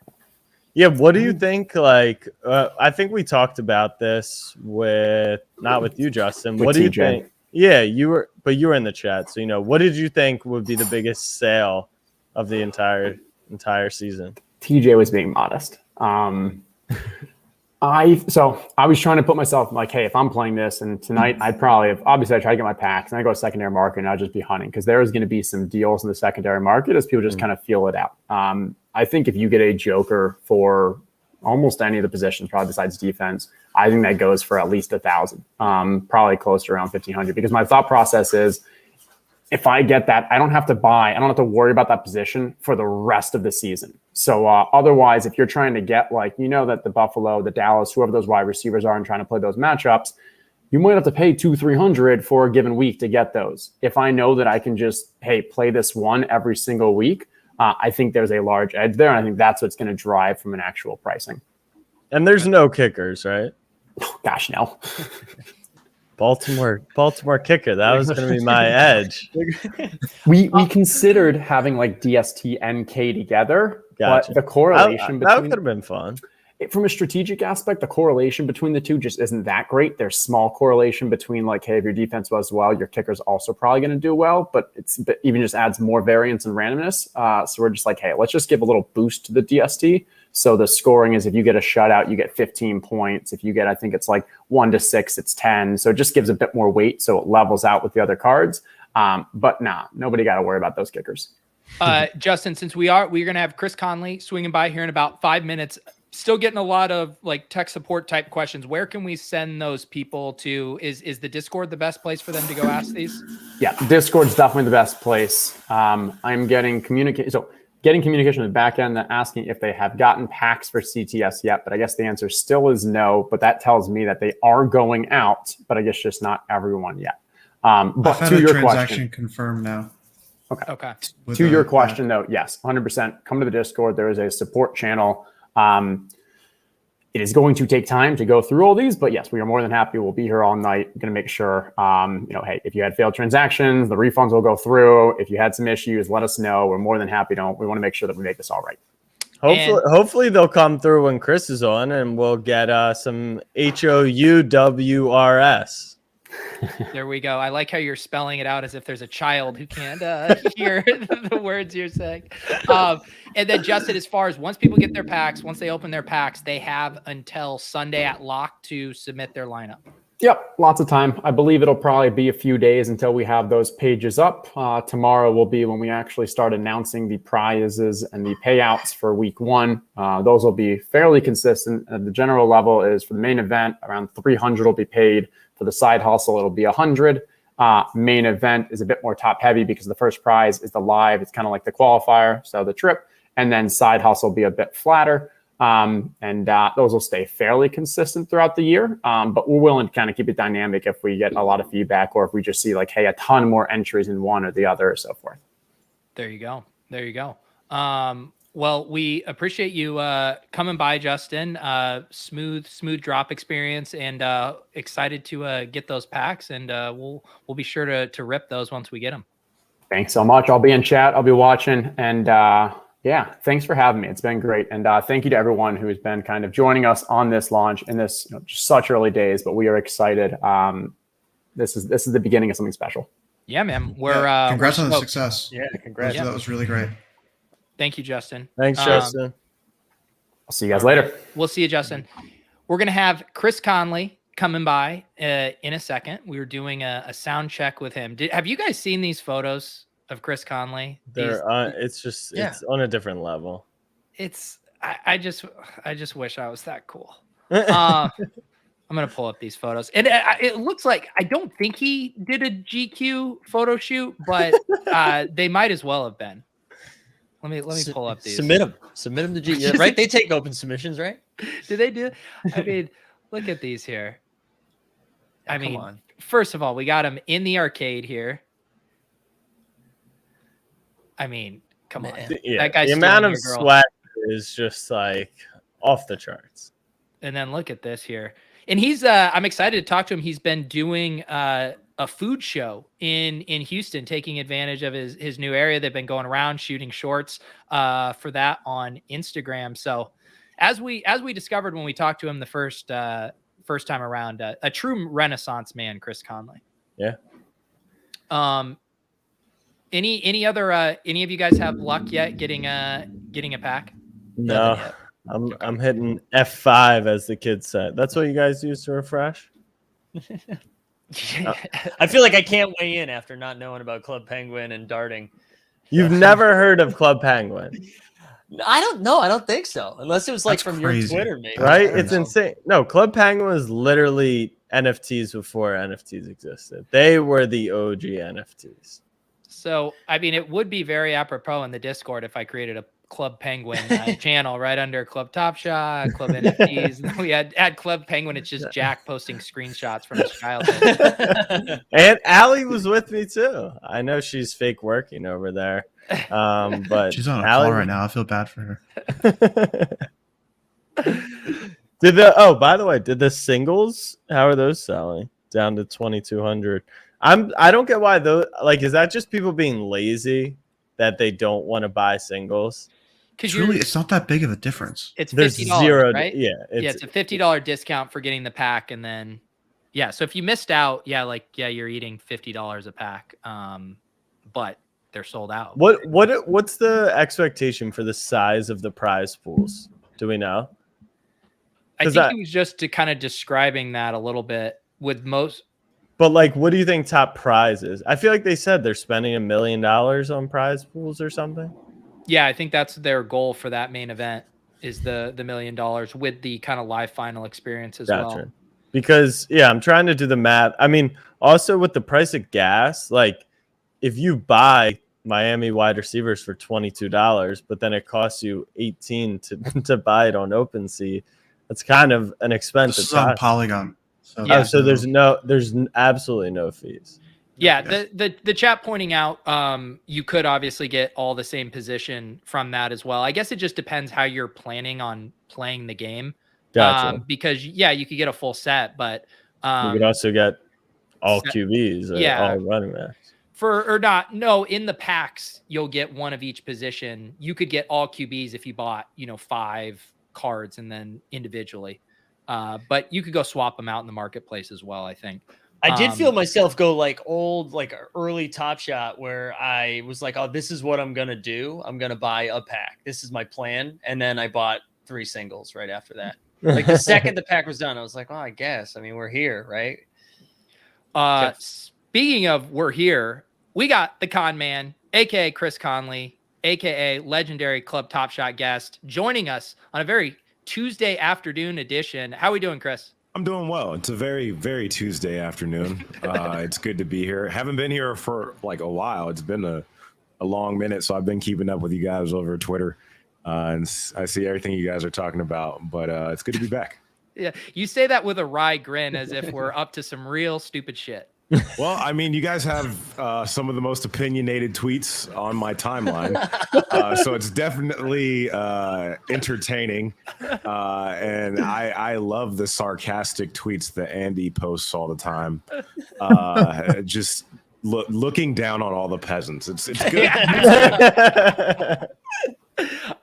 Yeah, what do you think? Like, I think we talked about this not with you, Justin. With what do you TJ. think? Yeah, you were in the chat, so what did you think would be the biggest sale of the entire season? TJ was being modest. I was trying to put myself like, hey, if I'm playing this and tonight, I'd probably have, obviously I try to get my packs and I go to secondary market and I'll just be hunting because there is going to be some deals in the secondary market as people just kind of feel it out. I think if you get a joker for almost any of the positions, probably besides defense, I think that goes for at least 1,000, probably close to around 1,500 because my thought process is if I get that, I don't have to worry about that position for the rest of the season. So otherwise, if you're trying to get that the Buffalo, the Dallas, whoever those wide receivers are and trying to play those matchups, you might have to pay $200-300 for a given week to get those. If I know that I can just, play this one every single week, I think there's a large edge there. And I think that's what's going to drive from an actual pricing. And there's no kickers, right? Gosh, no. Baltimore kicker. That was going to be my edge. We considered having DST and K together, Gotcha. but the correlation that between could have been fun. From a strategic aspect, the correlation between the two just isn't that great. There's small correlation between hey, if your defense does well, your kicker's also probably going to do well, but it even just adds more variance and randomness. So we're just hey, let's just give a little boost to the DST. So the scoring is if you get a shutout, you get 15 points. If you get, I think it's 1-6, it's 10. So it just gives a bit more weight. So it levels out with the other cards. But nobody got to worry about those kickers. Justin, since we're going to have Chris Conley swinging by here in about 5 minutes, still getting a lot of tech support type questions. Where can we send those people to? Is the Discord the best place for them to go ask these? Yeah, Discord's definitely the best place. I'm getting communication with the back end, asking if they have gotten packs for CTS yet, but I guess the answer still is no, but that tells me that they are going out, but I guess just not everyone yet. But to your question, confirmed now. Okay. To your question though, yes, 100%. Come to the Discord. There is a support channel. It is going to take time to go through all these, but yes, we are more than happy. We'll be here all night. We're going to make sure, hey, if you had failed transactions, the refunds will go through. If you had some issues, let us know. We're more than happy to. We want to make sure that we make this all right. Hopefully they'll come through when Chris is on, and we'll get some HOUWRS. There we go. I like how you're spelling it out as if there's a child who can't hear the words you're saying. And then Justin, as far as once people get their packs, once they open their packs, they have until Sunday at lock to submit their lineup. Yep, lots of time. I believe it'll probably be a few days until we have those pages up. Tomorrow will be when we actually start announcing the prizes and the payouts for week 1. Those will be fairly consistent. At the general level is for the main event, around 300 will be paid. For the side hustle, it'll be 100. Main event is a bit more top heavy because the first prize is the live. It's kind of like the qualifier, so the trip. And then side hustle will be a bit flatter. And those will stay fairly consistent throughout the year. But we're willing to kind of keep it dynamic if we get a lot of feedback or if we just see hey, a ton more entries in one or the other or so forth. There you go. Well, we appreciate you coming by, Justin. Smooth drop experience, and excited to get those packs. And we'll be sure to rip those once we get them. Thanks so much. I'll be in chat. I'll be watching. And yeah, thanks for having me. It's been great. And thank you to everyone who has been kind of joining us on this launch in this just such early days. But we are excited. This is the beginning of something special. Yeah, man. Congrats on the success. Yeah, congrats. That was really great. Thank you, Justin. Thanks, Justin. I'll see you guys later. We'll see you, Justin. We're going to have Chris Conley coming by in a second. We were doing a sound check with him. Have you guys seen these photos of Chris Conley? It's on a different level. I just wish I was that cool. I'm going to pull up these photos. And it looks like, I don't think he did a GQ photo shoot, but they might as well have been. Let me pull up these. Submit them to GQ, right? They take open submissions, right? Do they do? I mean, look at these here. Come on. First of all, we got him in the arcade here. I mean, Come on. Yeah, That guy's the amount stealing of your girl. sweat is just like off the charts. And then look at this here. And he's I'm excited to talk to him. He's been doing a food show in Houston, taking advantage of his new area. They've been going around shooting shorts for that on Instagram. So as we discovered when we talked to him the first time around, a true Renaissance man, Chris Conley. Yeah. Any of you guys have luck yet getting a pack? No, I'm hitting F5 as the kids said. That's what you guys use to refresh. I feel like I can't weigh in after not knowing about Club Penguin and darting. You've never heard of Club Penguin, I don't know. I don't think so. Unless it was like That's from crazy. your Twitter, maybe. right? I don't It's know. insane. No, Club Penguin was literally NFTs before NFTs existed. They were the OG NFTs. So, I mean, it would be very apropos in the Discord if I created a Club Penguin channel right under Club Top Shot, Club NFTs. And then we add Club Penguin. It's just Jack posting screenshots from his childhood. And Allie was with me too. I know she's fake working over there. But She's on a Allie call right now. I feel bad for her. By the way, did the singles, how are those selling? Down to 2,200. I don't get why those, like, is that just people being lazy that they don't want to buy singles? Because It's not that big of a difference. it's There's $50, zero, right? yeah, It's a $50 discount for getting the pack, and then so if you missed out, you're eating $50 a pack. But they're sold out. What's the expectation for the size of the prize pools? Do we know? I think he was just kind of describing that a little bit with most. But like, what do you think top prize is? I feel like they said they're spending $1 million on prize pools or something. Yeah, I think that's their goal for that main event is the $1 million with the kind of live final experience as well. Because I'm trying to do the math. I mean, also with the price of gas, like if you buy Miami wide receivers for $22, but then it costs you $18 to buy it on OpenSea, that's kind of an expensive. This is on Polygon. So, so there's absolutely no fees. Yeah, the chat pointing out you could obviously get all the same position from that as well. I guess it just depends how you're planning on playing the game. Gotcha. Because you could get a full set, but you could also get all QBs, all running backs. In the packs you'll get one of each position. You could get all QBs if you bought 5 cards and then individually. But you could go swap them out in the marketplace as well, I think. I did feel myself go like early Top Shot where I was like, oh, this is what I'm going to do. I'm going to buy a pack. This is my plan. And then I bought 3 singles right after that. Like the second the pack was done, I was like, oh, I guess. I mean, we're here, right? Speaking of we're here, we got the con man, a.k.a. Chris Conley, a.k.a. legendary Club Top Shot guest, joining us on a very Tuesday afternoon edition. How are we doing, Chris? I'm doing well. It's a very, very Tuesday afternoon. It's good to be here. Haven't been here for like a while. It's been a long minute, so I've been keeping up with you guys over Twitter. And I see everything you guys are talking about, but it's good to be back. Yeah, you say that with a wry grin as if we're up to some real stupid shit. Well, I mean, you guys have some of the most opinionated tweets on my timeline, so it's definitely entertaining. And I love the sarcastic tweets that Andy posts all the time. Just looking down on all the peasants. It's good.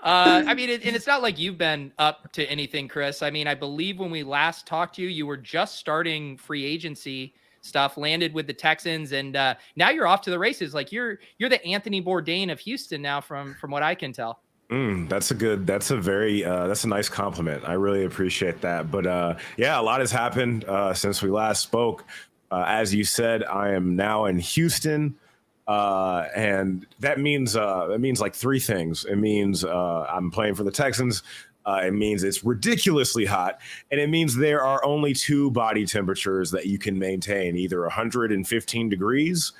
I mean, and it's not like you've been up to anything, Chris. I mean, I believe when we last talked to you, you were just starting free agency stuff, landed with the Texans, and now you're off to the races. Like you're the Anthony Bourdain of Houston now, from what I can tell. That's a nice compliment. I really appreciate that. But a lot has happened since we last spoke. As you said, I am now in Houston. And that means like 3 things. It means I'm playing for the Texans. It means it's ridiculously hot, and it means there are only 2 body temperatures that you can maintain, either 115 degrees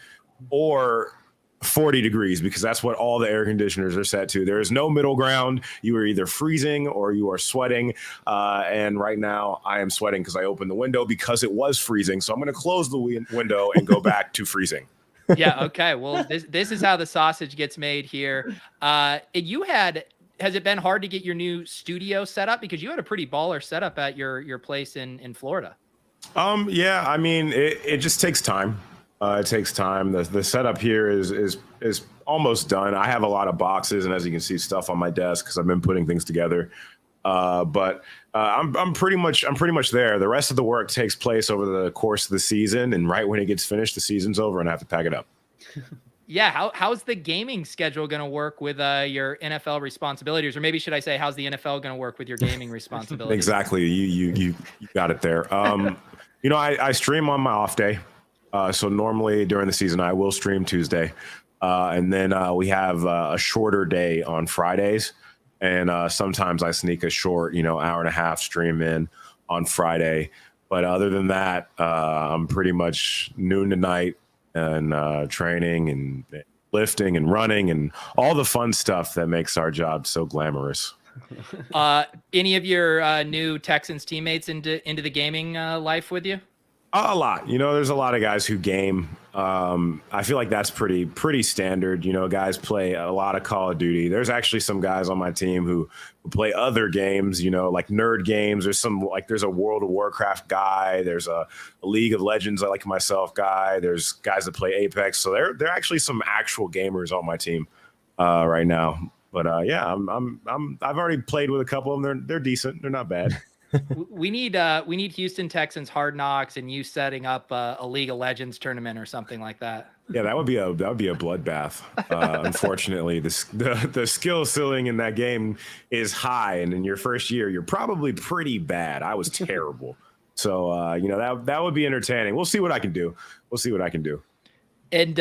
or 40 degrees, because that's what all the air conditioners are set to. There is no middle ground. You are either freezing or you are sweating. And right now I am sweating because I opened the window because it was freezing. So I'm going to close the window and go back to freezing. Yeah. Okay. Well, this is how the sausage gets made here. Has it been hard to get your new studio set up, because you had a pretty baller setup at your place in Florida? Yeah, I mean, it just takes time. It takes time. The setup here is almost done. I have a lot of boxes, and as you can see, stuff on my desk because I've been putting things together. But I'm pretty much there. The rest of the work takes place over the course of the season, and right when it gets finished, the season's over, and I have to pack it up. Yeah. How's the gaming schedule going to work with your NFL responsibilities, or maybe should I say, how's the NFL going to work with your gaming responsibilities? Exactly. You got it there. I stream on my off day. So normally during the season, I will stream Tuesday. And then we have a shorter day on Fridays. And sometimes I sneak a short, hour and a half stream in on Friday. But other than that, I'm pretty much noon to night and training and lifting and running and all the fun stuff that makes our job so glamorous. Any of your new Texans teammates into the gaming life with you? A lot. There's a lot of guys who game. I feel like that's pretty standard. Guys play a lot of Call of Duty. There's actually some guys on my team who play other games, like nerd games. There's a World of Warcraft guy. There's a League of Legends, like myself, guy. There's guys that play Apex. So there are actually some actual gamers on my team right now. But yeah, I've already played with a couple of them. They're decent. They're not bad. We need Houston Texans Hard Knocks and you setting up a League of Legends tournament or something like that. Yeah, that would be a bloodbath. Unfortunately, the skill ceiling in that game is high, and in your first year, you're probably pretty bad. I was terrible, so that would be entertaining. We'll see what I can do. And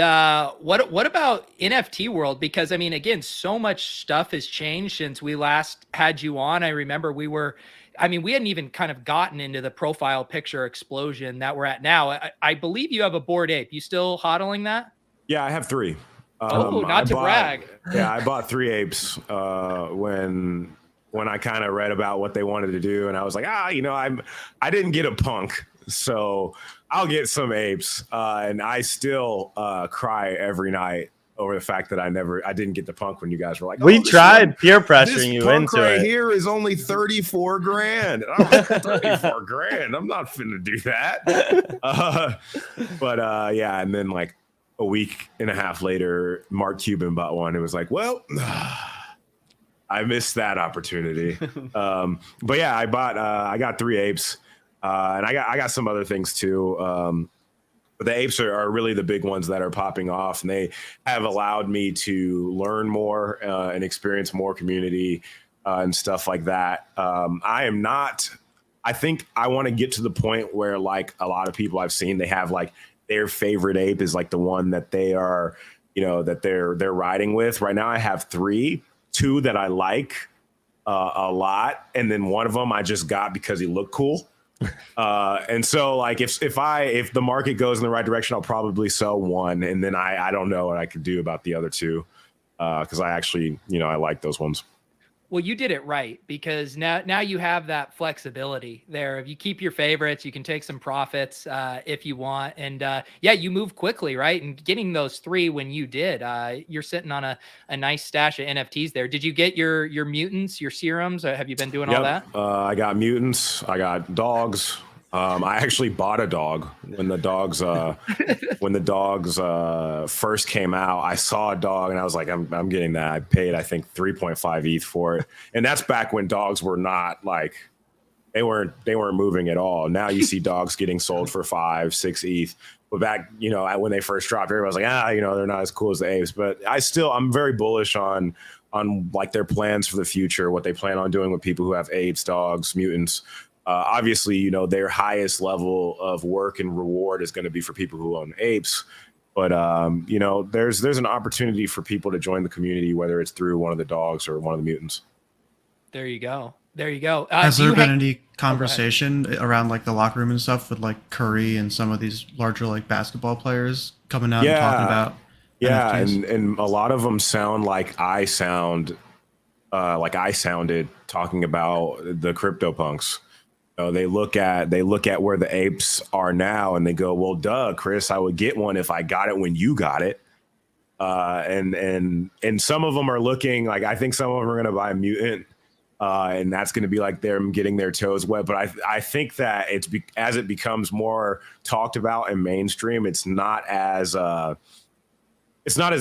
what about NFT world? Because I mean, again, so much stuff has changed since we last had you on. I remember we hadn't even kind of gotten into the profile picture explosion that we're at now. I believe you have a Bored Ape. You still hodling that? Yeah, I have 3. Not to brag. Yeah, I bought 3 apes when I kind of read about what they wanted to do, and I was like, I didn't get a punk, so I'll get some apes. And I still cry every night over the fact that I didn't get the punk when you guys were like, we tried peer pressuring you into right it. Here is only $34,000. And I'm like, $34,000. I'm not finna do that. Yeah. And then like a week and a half later, Mark Cuban bought one. It was like, well, I missed that opportunity. But yeah, I got 3 apes, and I got some other things too. But the apes are really the big ones that are popping off, and they have allowed me to learn more and experience more community and stuff like that. I think I want to get to the point where, like, a lot of people I've seen, they have like their favorite ape is like the one that they are, that they're riding with. Right now I have 3, 2 that I like a lot, and then one of them I just got because he looked cool. And so like if the market goes in the right direction, I'll probably sell one, and then I don't know what I could do about the other 2 because I actually I like those ones. Well, you did it right, because now you have that flexibility there. If you keep your favorites, you can take some profits if you want. And yeah, you move quickly, right? And getting those 3 when you did, you're sitting on a nice stash of NFTs there. Did you get your mutants, your serums? Have you been doing all that? I got mutants. I got dogs. I actually bought a dog when the dogs first came out. I saw a dog and I was like, I'm getting that. I paid, I think, 3.5 ETH for it. And that's back when dogs were not like, they weren't moving at all. Now you see dogs getting sold for 5, 6 ETH. But back, when they first dropped, everybody was like, they're not as cool as the apes. But I'm very bullish on like their plans for the future, what they plan on doing with people who have apes, dogs, mutants. Obviously, their highest level of work and reward is going to be for people who own apes. But, there's an opportunity for people to join the community, whether it's through one of the dogs or one of the mutants. There you go. Has there been any conversation around like the locker room and stuff with like Curry and some of these larger like basketball players coming out and talking about NFTs? and a lot of them sound like I sounded talking about the CryptoPunks. they look at where the apes are now, and they go, well, duh, Chris, I would get one if I got it when you got it. And some of them are looking like, I think some of them are going to buy a mutant, and that's going to be like them getting their toes wet. But I think that as it becomes more talked about and mainstream, it's not as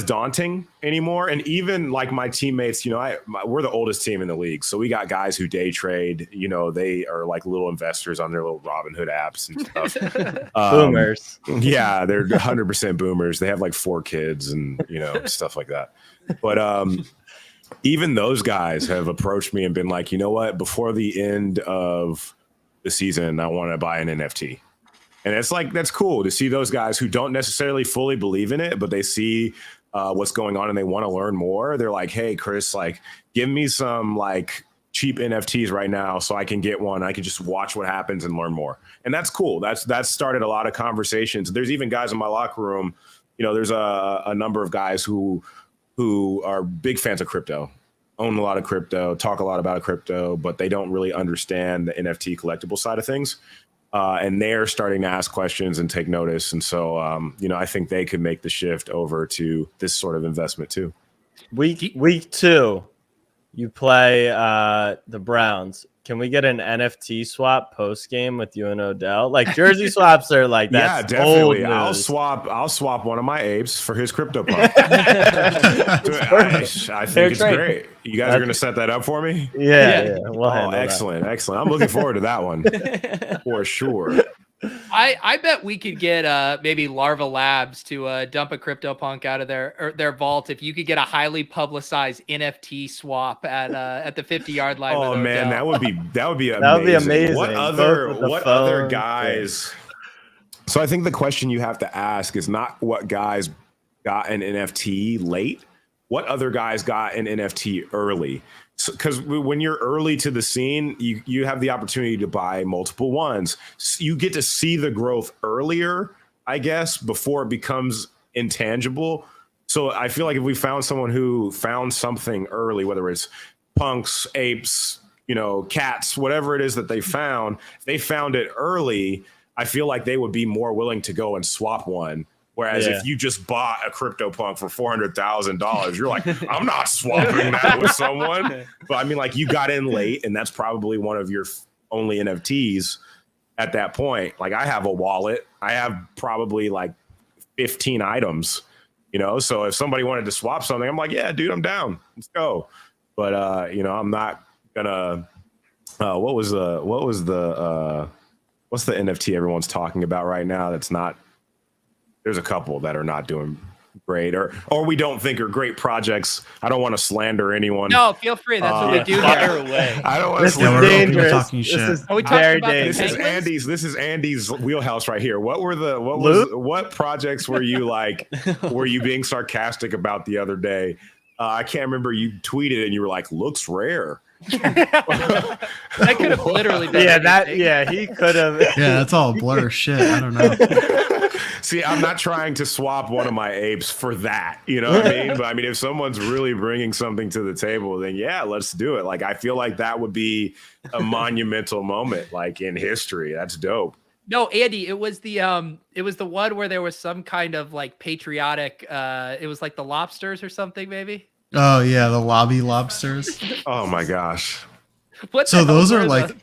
daunting anymore. And even like my teammates, we're the oldest team in the league. So we got guys who day trade, they are like little investors on their little Robinhood apps and stuff. Boomers. Yeah, they're 100% boomers. They have like 4 kids and, stuff like that. But even those guys have approached me and been like, you know what, before the end of the season, I want to buy an NFT. And it's like, that's cool to see those guys who don't necessarily fully believe in it, but they see what's going on and they want to learn more. They're like, hey, Chris, like, give me some like cheap NFTs right now so I can get one. I can just watch what happens and learn more. And that's cool. That's started a lot of conversations. There's even guys in my locker room, there's a number of guys who are big fans of crypto, own a lot of crypto, talk a lot about crypto, but they don't really understand the NFT collectible side of things. And they're starting to ask questions and take notice. And so, I think they could make the shift over to this sort of investment too. Week 2, you play the Browns. Can we get an NFT swap post game with you and Odell? Like jersey swaps are like that's yeah, definitely. Old news. I'll swap one of my apes for his CryptoPunk. I think it's great. You guys are going to set that up for me? Yeah. We'll handle excellent. I'm looking forward to that one for sure. I bet we could get maybe Larva Labs to dump a CryptoPunk out of their vault if you could get a highly publicized NFT swap at the 50-yard line. Oh man, that would be amazing. That would be amazing. What other guys? So I think the question you have to ask is not what guys got an NFT late. What other guys got an NFT early? Because when you're early to the scene, you have the opportunity to buy multiple ones. You get to see the growth earlier, I guess, before it becomes intangible. So I feel like if we found someone who found something early, whether it's punks, apes, cats, whatever it is that they found, if they found it early, I feel like they would be more willing to go and swap one. Whereas if you just bought a CryptoPunk for $400,000, you're like, I'm not swapping that with someone. But I mean, like, you got in late, and that's probably one of your only NFTs at that point. Like, I have a wallet. I have probably like 15 items, So if somebody wanted to swap something, I'm like, yeah, dude, I'm down. Let's go. But I'm not gonna. What's the NFT everyone's talking about right now? That's not. There's a couple that are not doing great, or we don't think are great projects. I don't want to slander anyone. No, feel free. That's what we do Fire here. away. I don't want to This slander. is dangerous. Talking This shit. is Are we talking very about the dangerous. Penguins? This is Andy's wheelhouse right here. What projects were you like? Were you being sarcastic about the other day? I can't remember. You tweeted and you were like, "Looks rare." That could have literally been he could have. Yeah, that's all blur shit. I don't know. See, I'm not trying to swap one of my apes for that. You know what I mean? But I mean, if someone's really bringing something to the table, then yeah, let's do it. Like, I feel like that would be a monumental moment, like in history. That's dope. No, Andy, it was the one where there was some kind of like patriotic. It was like the lobsters or something, maybe. Oh yeah, the lobby lobsters. Oh my gosh. So those are like,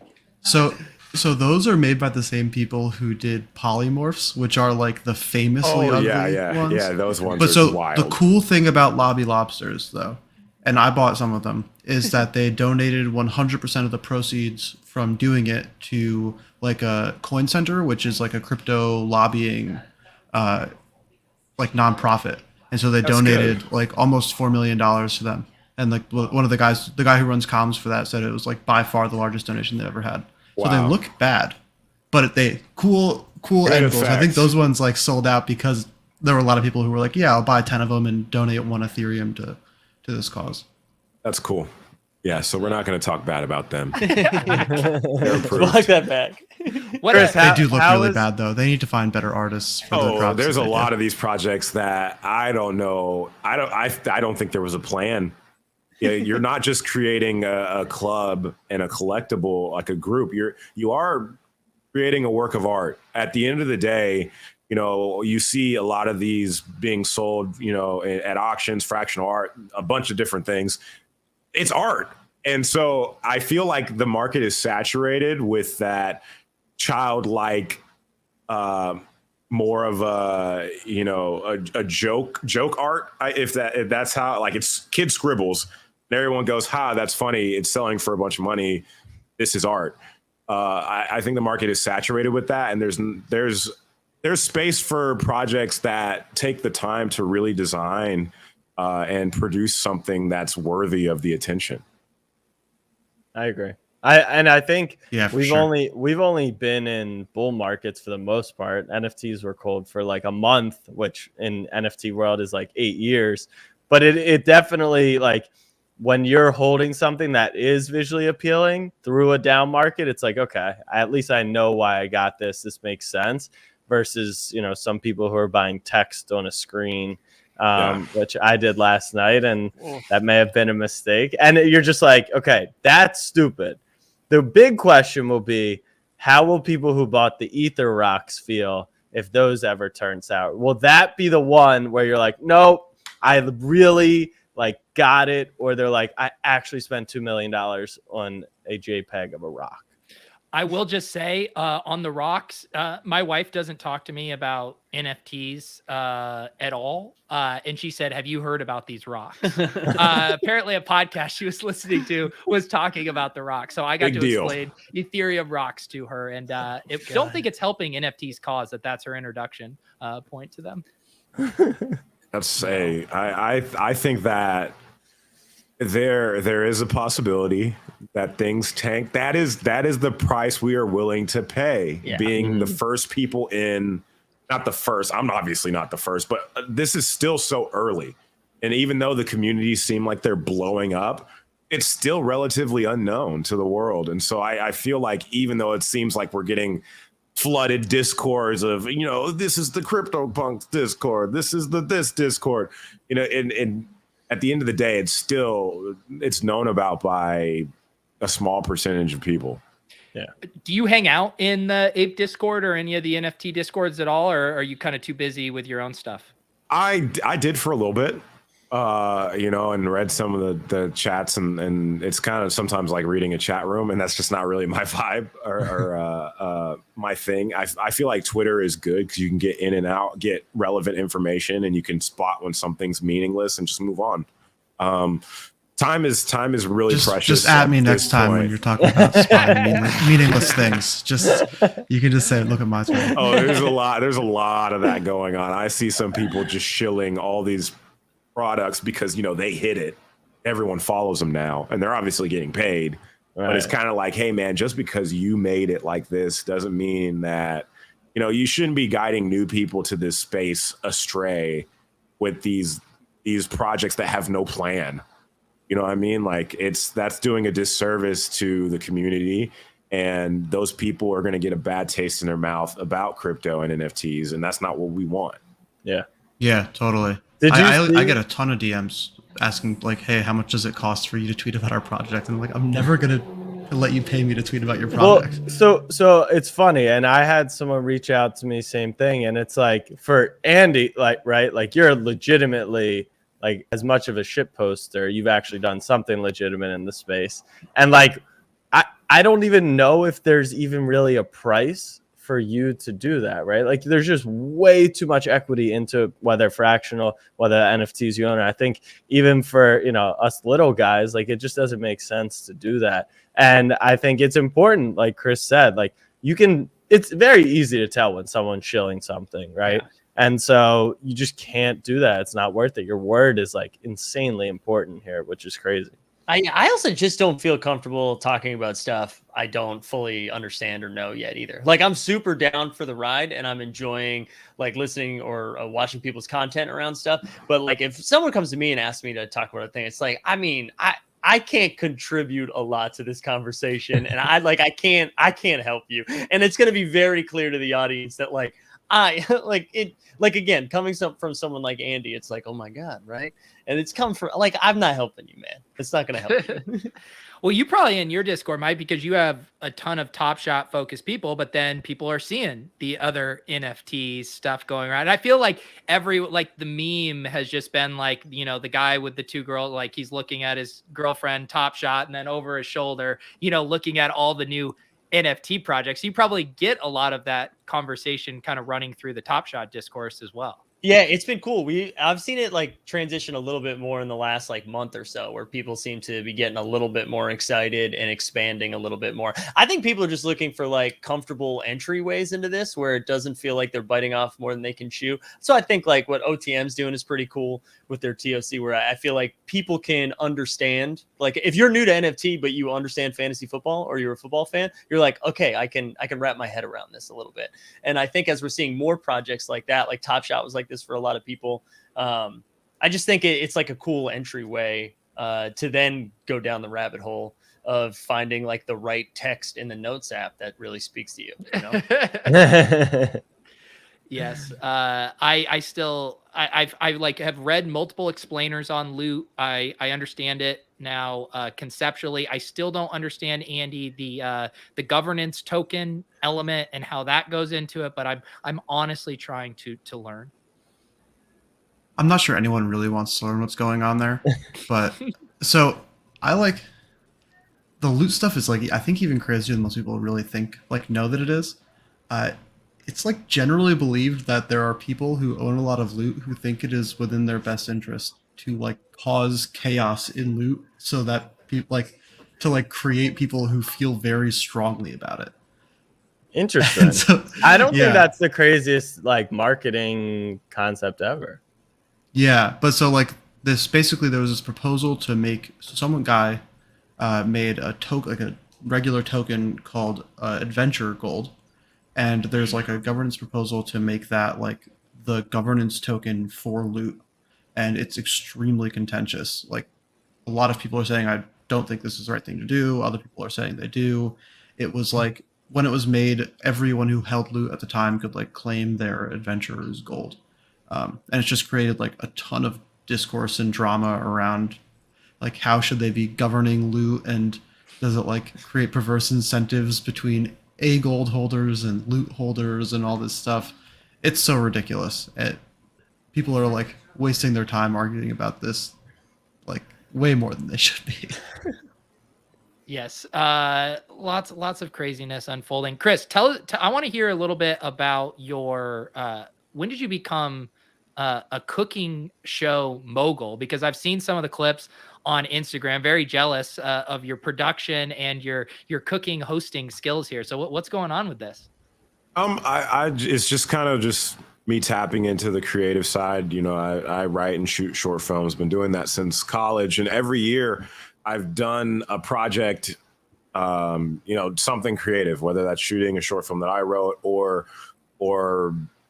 so those are made by the same people who did polymorphs, which are like the famously ugly ones. Yeah, those ones But are so wild. the cool thing about lobby lobsters, though, and I bought some of them, is that they donated 100% of the proceeds from doing it to like a coin center, which is like a crypto lobbying like nonprofit. And so they donated like almost $4 million to them. And like one of the guys, the guy who runs comms for that, said it was like by far the largest donation they ever had. Wow. So they look bad, but cool end goals. I think those ones like sold out because there were a lot of people who were like, yeah, I'll buy 10 of them and donate 1 Ethereum to this cause. That's cool. Yeah, so we're not going to talk bad about them. Walk that back. Chris, They do look really bad though. They need to find better artists for the crops. There's a lot of these projects that I don't know. I don't think there was a plan. You're not just creating a club and a collectible, like a group. You are creating a work of art. At the end of the day, you see a lot of these being sold, at auctions, fractional art, a bunch of different things. It's art. And so I feel like the market is saturated with that childlike, more of a joke art. If that's how, like, it's kid scribbles and everyone goes, that's funny. It's selling for a bunch of money. This is art. I think the market is saturated with that. And there's space for projects that take the time to really design and produce something that's worthy of the attention. I agree. I think we've sure. only been in bull markets for the most part. NFTs were cold for like a month, which in NFT world is like 8 years. But it definitely, like, when you're holding something that is visually appealing through a down market, it's like, okay, at least I know why I got this. This makes sense. Versus, some people who are buying text on a screen, which I did last night, and that may have been a mistake. And you're just like, okay, that's stupid. The big question will be, how will people who bought the Ether rocks feel if those ever turn sour? Will that be the one where you're like, nope, I really got it, or they're like, I actually spent $2 million on a JPEG of a rock? I will just say on the rocks, my wife doesn't talk to me about NFTs at all. And she said, have you heard about these rocks? Apparently a podcast she was listening to was talking about the rocks. So I got to explain Ethereum rocks to her. And don't think it's helping NFTs cause that's her introduction point to them. I think that there is a possibility that things tank. That is the price we are willing to pay. Being the first people in, not the first. I'm obviously not the first, but this is still so early. And even though the communities seem like they're blowing up, it's still relatively unknown to the world. And so I feel like, even though it seems like we're getting flooded discords of, this is the CryptoPunks Discord, this is this Discord, and at the end of the day, it's known about by a small percentage of people. Yeah. Do you hang out in the Ape Discord or any of the NFT Discords at all, or are you kind of too busy with your own stuff? I did for a little bit, and read some of the chats, and it's kind of sometimes like reading a chat room, and that's just not really my vibe or my thing. I feel like Twitter is good because you can get in and out, get relevant information, and you can spot when something's meaningless and just move on. Time is really precious. Just at me next time when you're talking about spotting meaningless things. You can just say, look at my Twitter. Oh, there's a lot of that going on. I see some people just shilling all these products because they hit it. Everyone follows them now, and they're obviously getting paid. Right. But it's kind of like, hey man, just because you made it like this doesn't mean that you shouldn't be guiding new people to this space astray with these projects that have no plan. You know what I mean? Like, that's doing a disservice to the community, and those people are going to get a bad taste in their mouth about crypto and NFTs, and that's not what we want. Yeah, totally. I get a ton of DMs asking like, hey, how much does it cost for you to tweet about our project? And I'm like, I'm never going to let you pay me to tweet about your project. Well, so it's funny. And I had someone reach out to me, same thing. And it's like, for Andy, like you're legitimately like as much of a shit poster. You've actually done something legitimate in the space. And like, I don't even know if there's even really a price for you to do that, right? Like, there's just way too much equity into whether fractional, whether NFTs you own. And I think even for, us little guys, like, it just doesn't make sense to do that. And I think it's important, like Chris said, like, it's very easy to tell when someone's shilling something, right? Yeah. And so you just can't do that. It's not worth it. Your word is like insanely important here, which is crazy. I also just don't feel comfortable talking about stuff I don't fully understand or know yet either. Like, I'm super down for the ride and I'm enjoying like listening or watching people's content around stuff. But like, if someone comes to me and asks me to talk about a thing, it's like, I can't contribute a lot to this conversation, and I can't help you. And it's going to be very clear to the audience that like, I like it. Like again, coming from someone like Andy, it's like, oh my god, right? And it's come from like, I'm not helping you, man. It's not gonna help you. Well, you probably in your Discord, Mike, because you have a ton of Top Shot focused people, but then people are seeing the other NFT stuff going around. And I feel like the meme has just been like, you know, the guy with the two girls, like he's looking at his girlfriend Top Shot and then over his shoulder, you know, looking at all the new NFT projects. You probably get a lot of that conversation kind of running through the Top Shot discourse as well. Yeah, it's been cool. I've seen it like transition a little bit more in the last like month or so, where people seem to be getting a little bit more excited and expanding a little bit more. I think people are just looking for like comfortable entryways into this, where it doesn't feel like they're biting off more than they can chew. So I think like what OTM's doing is pretty cool with their TOC, where I feel like people can understand. Like if you're new to NFT but you understand fantasy football, or you're a football fan, you're like, okay, I can wrap my head around this a little bit. And I think as we're seeing more projects like that, like Top Shot was like this for a lot of people. I just think it's like a cool entryway to then go down the rabbit hole of finding like the right text in the Notes app that really speaks to you. You know? Yes. I like have read multiple explainers on loot. I understand it now conceptually. I still don't understand, Andy, the governance token element and how that goes into it, but I'm honestly trying to learn. I'm not sure anyone really wants to learn what's going on there, but so I like the loot stuff is like, I think even crazier than most people really know that it is. It's like generally believed that there are people who own a lot of loot who think it is within their best interest to like cause chaos in loot, so that people to create people who feel very strongly about it. Interesting. So, I don't think that's the craziest like marketing concept ever. Yeah, but so like this basically there was this proposal to make guy made a token, like a regular token called Adventure Gold, and there's like a governance proposal to make that like the governance token for loot, and it's extremely contentious. Like a lot of people are saying I don't think this is the right thing to do. Other people are saying they do. It was like when it was made, everyone who held loot at the time could like claim their adventurer's gold. And it's just created like a ton of discourse and drama around like how should they be governing loot, and does it like create perverse incentives between gold holders and loot holders and all this stuff. It's so ridiculous. People are like wasting their time arguing about this like way more than they should be. Yes. Lots of craziness unfolding. Chris, I want to hear a little bit about your when did you become a cooking show mogul? Because I've seen some of the clips on Instagram. Very jealous of your production and your cooking hosting skills here. So what's going on with this? It's just kind of just me tapping into the creative side. You know, I write and shoot short films. Been doing that since college, and every year I've done a project. You know, something creative, whether that's shooting a short film that I wrote or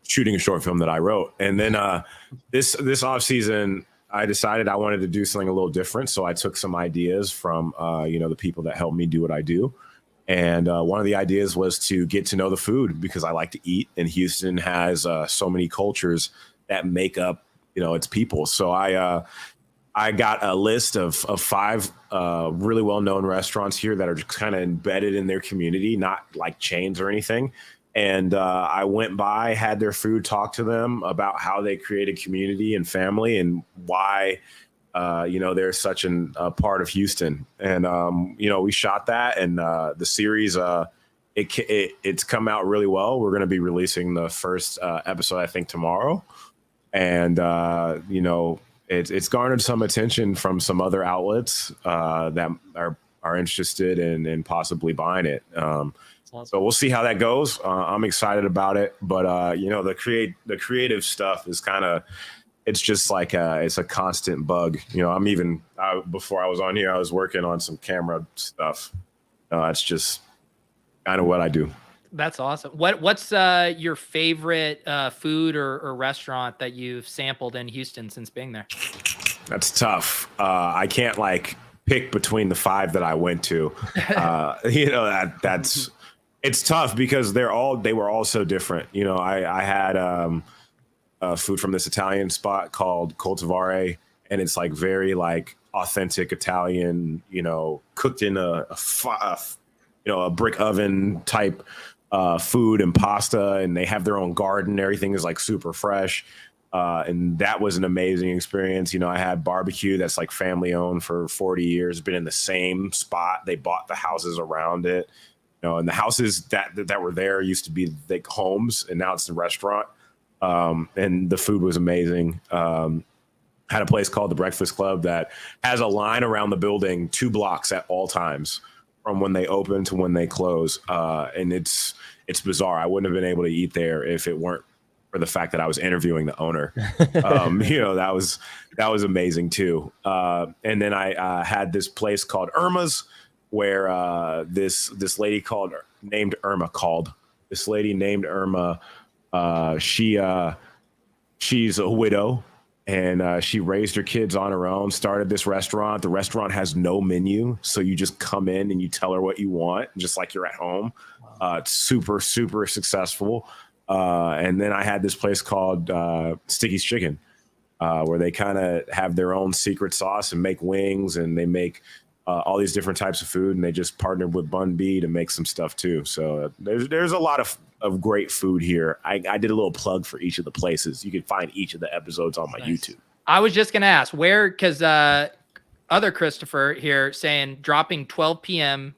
shooting a short film that I wrote. And then this off season, I decided I wanted to do something a little different. So I took some ideas from, you know, the people that help me do what I do. And one of the ideas was to get to know the food, because I like to eat, and Houston has so many cultures that make up, you know, its people. So I got a list of 5 really well-known restaurants here that are just kind of embedded in their community, not like chains or anything. And I went by, had their food, talked to them about how they created community and family, and why, you know, they're such a part of Houston. And, you know, we shot that, and the series, it's come out really well. We're going to be releasing the first episode, I think, tomorrow. And, you know, it's garnered some attention from some other outlets that are interested in possibly buying it. So we'll see how that goes. I'm excited about it, but you know, the creative stuff is kind of, it's just like it's a constant bug. You know, before I was on here, I was working on some camera stuff. It's just kind of what I do. That's awesome. What's your favorite food or restaurant that you've sampled in Houston since being there? That's tough. I can't like pick between the 5 that I went to. You know, that's It's tough because they were all so different. You know, I had food from this Italian spot called Coltivare, and it's like very like authentic Italian, you know, cooked in a brick oven type food and pasta, and they have their own garden. Everything is like super fresh. And that was an amazing experience. You know, I had barbecue that's like family owned for 40 years, been in the same spot. They bought the houses around it, you know, and the houses that were there used to be like homes, and now it's a restaurant. And the food was amazing. Had a place called the Breakfast Club that has a line around the building 2 blocks at all times from when they open to when they close. And it's bizarre. I wouldn't have been able to eat there if it weren't for the fact that I was interviewing the owner. You know, that was amazing too. And then I had this place called Irma's where this lady named Irma. She's a widow, and she raised her kids on her own, started this restaurant. The restaurant has no menu, so you just come in and you tell her what you want, just like you're at home. It's super, super successful. And then I had this place called Sticky's Chicken, where they kind of have their own secret sauce and make wings, and they make all these different types of food, and they just partnered with Bun B to make some stuff too. So there's a lot of great food here. I did a little plug for each of the places. You can find each of the episodes on my YouTube. I was just going to ask where, because other Christopher here saying dropping 12 p.m.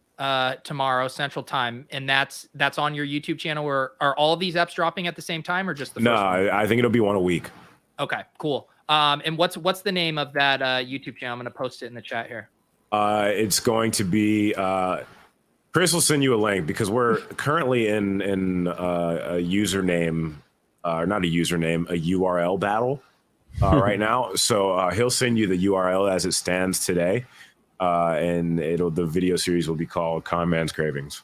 Tomorrow Central Time, and that's on your YouTube channel. Or are all of these eps dropping at the same time, or just the first one? I think it'll be one a week. Okay, cool. And what's the name of that YouTube channel? I'm going to post it in the chat here. It's going to be Chris will send you a link because we're currently in a username, not a username, a URL battle right now. So he'll send you the URL as it stands today. And the video series will be called Con Man's Cravings.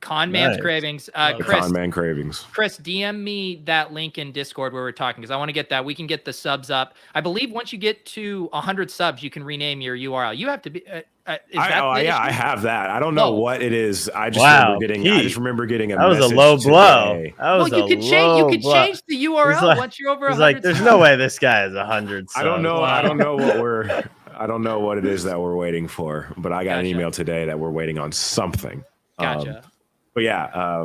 Con Man's Cravings. Chris, Con Man Cravings. Chris, DM me that link in Discord where we're talking, because I want to get that. We can get the subs up. I believe once you get to 100 subs, you can rename your URL. You have to be. I have that. I don't know what it is. I just remember getting a that was message a low blow. Today. That was you could change the URL once you're over 100. He's like, there's no way this guy is 100. I don't know. I don't know what it is that we're waiting for, but I got an email today that we're waiting on something. Gotcha. But yeah,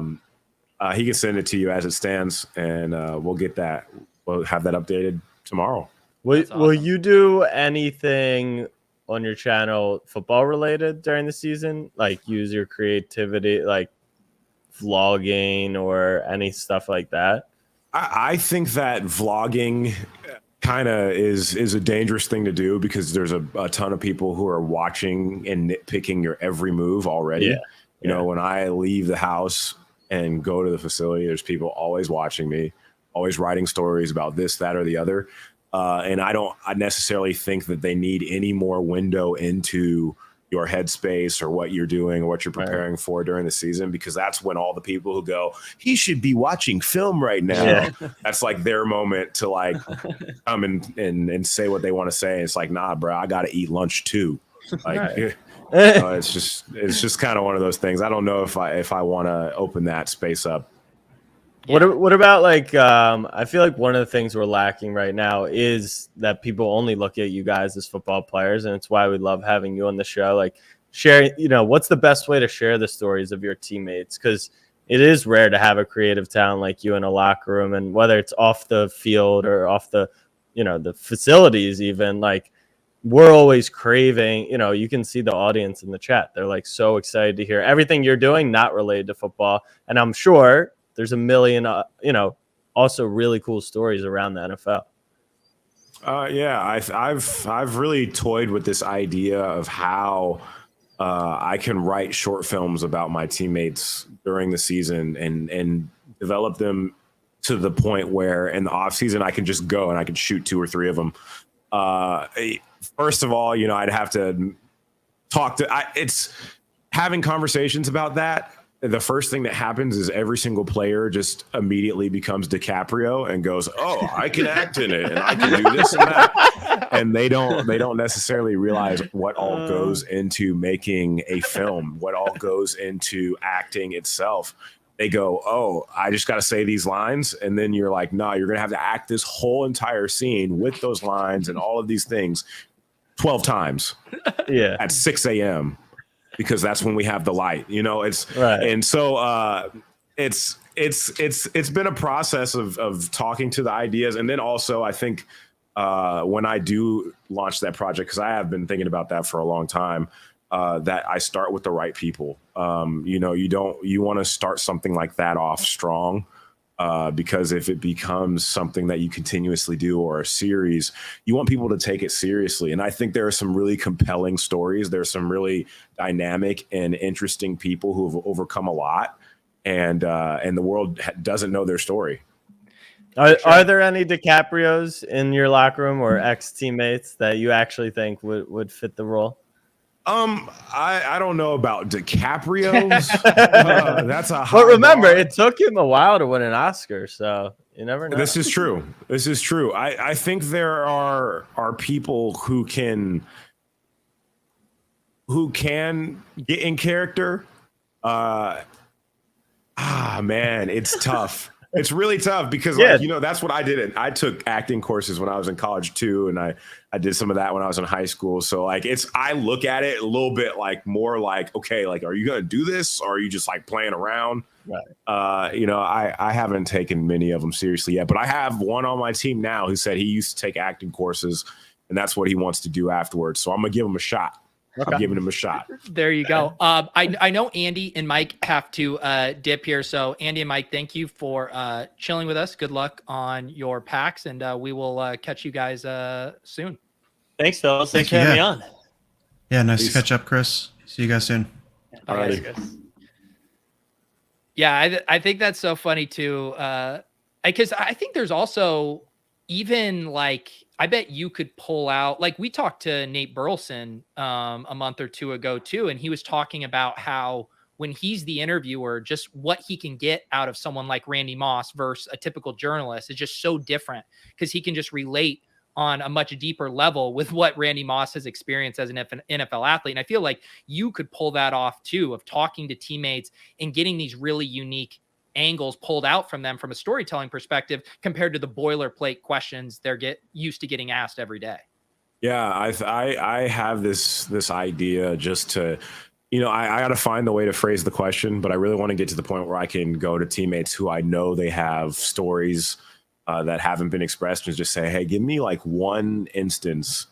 he can send it to you as it stands, and we'll get that. We'll have that updated tomorrow. Will you do anything on your channel football related during the season? Like use your creativity, like vlogging or any stuff like that? I think that vlogging kind of is a dangerous thing to do because there's a ton of people who are watching and nitpicking your every move already. Yeah. You know, when I leave the house and go to the facility, there's people always watching me, always writing stories about this, that, or the other. And I necessarily think that they need any more window into your headspace or what you're doing or what you're preparing for during the season, because that's when all the people who go, he should be watching film right now. Yeah. That's like their moment to like come and say what they want to say. It's like, nah, bro, I got to eat lunch too. Like, it's just kind of one of those things. I don't know if I want to open that space up. What about like I feel like one of the things we're lacking right now is that people only look at you guys as football players, and it's why we love having you on the show. Like share, what's the best way to share the stories of your teammates, because it is rare to have a creative talent like you in a locker room, and whether it's off the field or off the the facilities even, like we're always craving, you can see the audience in the chat. They're like so excited to hear everything you're doing, not related to football. And I'm sure there's a million, also really cool stories around the NFL. Yeah, I've really toyed with this idea of how I can write short films about my teammates during the season and develop them to the point where in the off season I can just go and I can shoot 2 or 3 of them. First of all, I'd have to talk to. It's having conversations about that. The first thing that happens is every single player just immediately becomes DiCaprio and goes, "Oh, I can act in it, and I can do this and that." And they don't necessarily realize what all goes into making a film, what all goes into acting itself. they go, oh, I just got to say these lines. And then you're like, no, you're going to have to act this whole entire scene with those lines and all of these things 12 times at 6 a.m. because that's when we have the light, it's right. And so it's been a process of talking to the ideas. And then also I think when I do launch that project, because I have been thinking about that for a long time, that I start with the right people. You want to start something like that off strong, because if it becomes something that you continuously do or a series, you want people to take it seriously. And I think there are some really compelling stories. There's some really dynamic and interesting people who have overcome a lot, and the world doesn't know their story. Are there any DiCaprios in your locker room or ex-teammates that you actually think would fit the role? I don't know about DiCaprio's. That's a high but remember, bar. It took him a while to win an Oscar, so you never know. This is true. I think there are people who can get in character. Man, it's tough. It's really tough because, that's what I did. I took acting courses when I was in college too, and I did some of that when I was in high school. So I look at it a little bit more like, okay, are you gonna do this, or are you just playing around? Right. I haven't taken many of them seriously yet, but I have one on my team now who said he used to take acting courses, and that's what he wants to do afterwards. So I'm gonna give him a shot. Okay. I'm giving him a shot. There you go. I know Andy and Mike have to dip here. So Andy and Mike, thank you for chilling with us. Good luck on your packs, and we will catch you guys soon. Thanks, fellas. Thanks for having me on. Yeah, nice to catch up, Chris. See you guys soon. All right. Yeah, I think that's so funny too. Because I think there's also even I bet you could pull out, we talked to Nate Burleson a month or two ago too, and he was talking about how when he's the interviewer, just what he can get out of someone like Randy Moss versus a typical journalist is just so different, because he can just relate on a much deeper level with what Randy Moss has experienced as an NFL athlete. And I feel like you could pull that off too, of talking to teammates and getting these really unique angles pulled out from them from a storytelling perspective compared to the boilerplate questions they're used to getting asked every day. Yeah, I have this idea just to, I got to find the way to phrase the question, but I really want to get to the point where I can go to teammates who I know they have stories that haven't been expressed, and just say, hey, give me one instance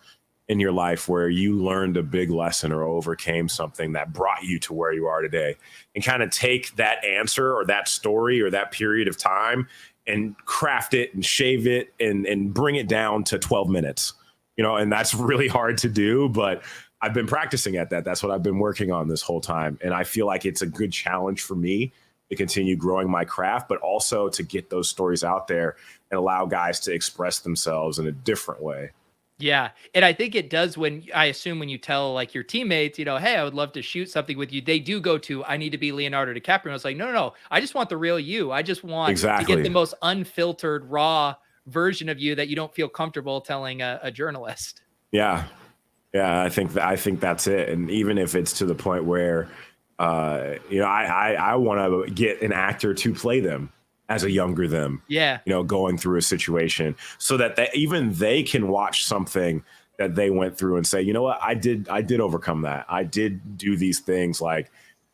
in your life where you learned a big lesson or overcame something that brought you to where you are today, and kind of take that answer or that story or that period of time and craft it and shave it and bring it down to 12 minutes, and that's really hard to do, but I've been practicing at that. That's what I've been working on this whole time. And I feel like it's a good challenge for me to continue growing my craft, but also to get those stories out there and allow guys to express themselves in a different way. Yeah. And I think it does when you tell your teammates, hey, I would love to shoot something with you. They do go to, I need to be Leonardo DiCaprio. I was like, no. I just want the real you. I just want to get the most unfiltered, raw version of you that you don't feel comfortable telling a journalist. Yeah. Yeah. I think that's it. And even if it's to the point where, I want to get an actor to play them as a younger them, going through a situation, so that even they can watch something that they went through and say, you know what, I did overcome that. I did do these things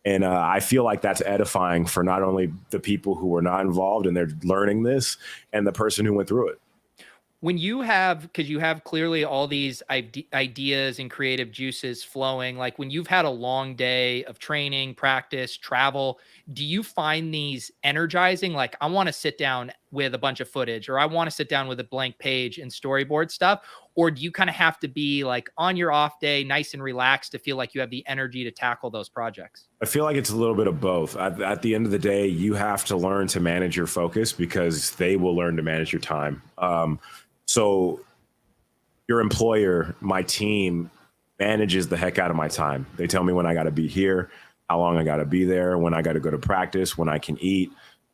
and I feel like that's edifying for not only the people who were not involved and they're learning this, and the person who went through it. When you have, because you have clearly all these ideas and creative juices flowing, when you've had a long day of training, practice, travel, do you find these energizing? I want to sit down with a bunch of footage, or I want to sit down with a blank page and storyboard stuff? Or do you kind of have to be on your off day, nice and relaxed, to feel like you have the energy to tackle those projects? I feel like it's a little bit of both. At the end of the day, you have to learn to manage your focus, because they will learn to manage your time. So your employer, my team, manages the heck out of my time. They tell me when I got to be here, how long I got to be there, when I got to go to practice, when I can eat,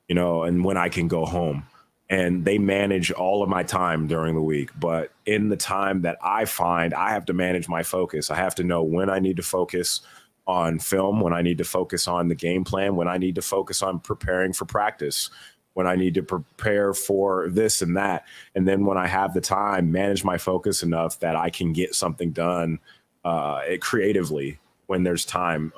and when I can go home. And they manage all of my time during the week. But in the time that I find, I have to manage my focus. I have to know when I need to focus, on film, when I need to focus on the game plan, when I need to focus on preparing for practice, when I need to prepare for this and that. And then when I have the time, manage my focus enough that I can get something done creatively when there's time.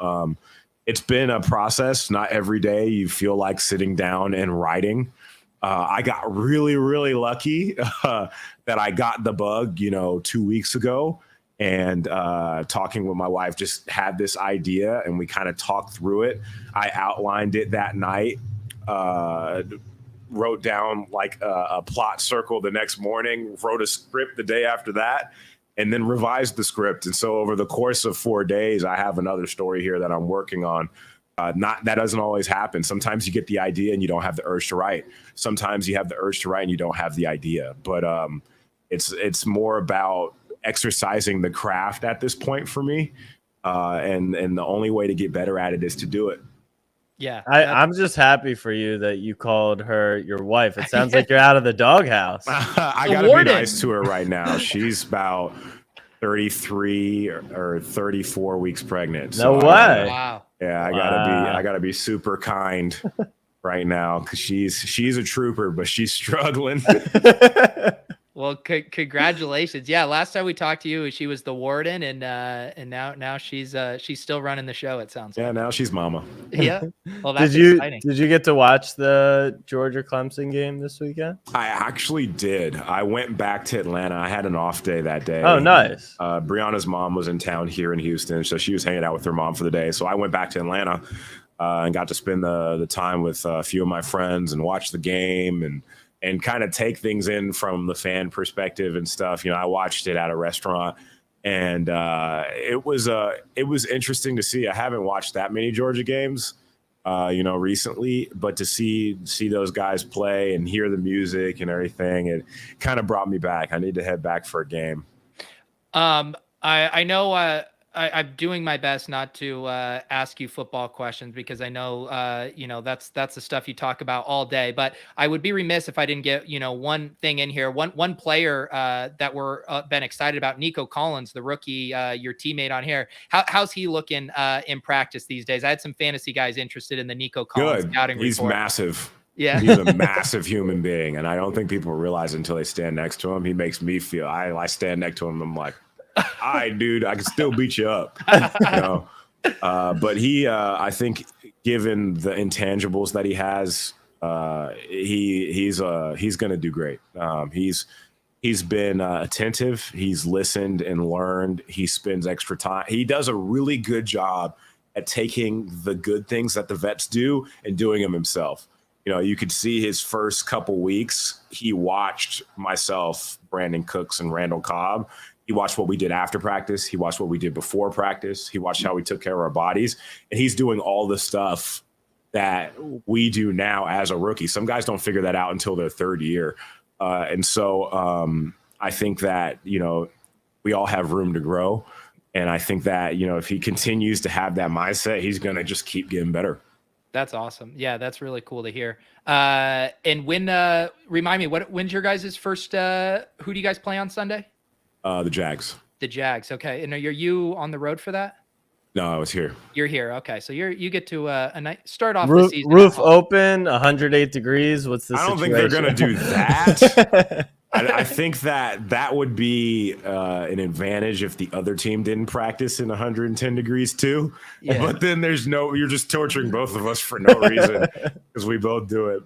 It's been a process. Not every day you feel like sitting down and writing. I got really, really lucky that I got the bug, 2 weeks ago. And talking with my wife, just had this idea and we kind of talked through it. I outlined it that night, wrote down like a plot circle the next morning, wrote a script the day after that, and then revised the script. And so over the course of 4 days, I have another story here that I'm working on. That doesn't always happen. Sometimes you get the idea and you don't have the urge to write. Sometimes you have the urge to write and you don't have the idea. But it's more about exercising the craft at this point for me. And the only way to get better at it is to do it. Yeah. I'm just happy for you that you called her your wife. It sounds like you're out of the doghouse. I got to be nice to her right now. She's about 33 or 34 weeks pregnant. No way. Wow. Yeah, I gotta be super kind right now because she's a trooper, but she's struggling. Well, congratulations. Yeah, last time we talked to you, she was the warden, and now she's still running the show. It sounds like. Yeah, now she's mama. Yeah. Well, that's exciting. Did you get to watch the Georgia Clemson game this weekend? I actually did. I went back to Atlanta. I had an off day that day. Oh, nice. Brianna's mom was in town here in Houston, so she was hanging out with her mom for the day. So I went back to Atlanta and got to spend the time with a few of my friends and watch the game and kind of take things in from the fan perspective and stuff. I watched it at a restaurant, and it was interesting to see. I haven't watched that many Georgia games, recently, but to see those guys play and hear the music and everything, it kind of brought me back. I need to head back for a game. I know. I'm doing my best not to ask you football questions because I know, that's the stuff you talk about all day. But I would be remiss if I didn't get, one thing in here. One player that we're been excited about, Nico Collins, the rookie, your teammate on here. How's he looking in practice these days? I had some fantasy guys interested in the Nico Collins scouting report. He's massive. Yeah, he's a massive human being, and I don't think people realize until they stand next to him. He makes me feel. I stand next to him. I'm like, all right, dude, I can still beat you up. But he, I think, given the intangibles that he has, he's going to do great. He's been attentive. He's listened and learned. He spends extra time. He does a really good job at taking the good things that the vets do and doing them himself. You could see his first couple weeks. He watched myself, Brandon Cooks, and Randall Cobb. He watched what we did after practice. He watched what we did before practice. He watched how we took care of our bodies. And he's doing all the stuff that we do now as a rookie. Some guys don't figure that out until their third year. And so I think that, we all have room to grow. And I think that, if he continues to have that mindset, he's going to just keep getting better. That's awesome. Yeah, that's really cool to hear. And remind me, when's your guys' first, who do you guys play on Sunday? The Jags. The Jags. Okay. And are you on the road for that? No, I was here. You're here. Okay. So you get to a night start off the season. Roof open, 108 degrees. What's the situation? I don't think they're going to do that. I think that would be an advantage if the other team didn't practice in 110 degrees too. Yeah. But then you're just torturing both of us for no reason because we both do it.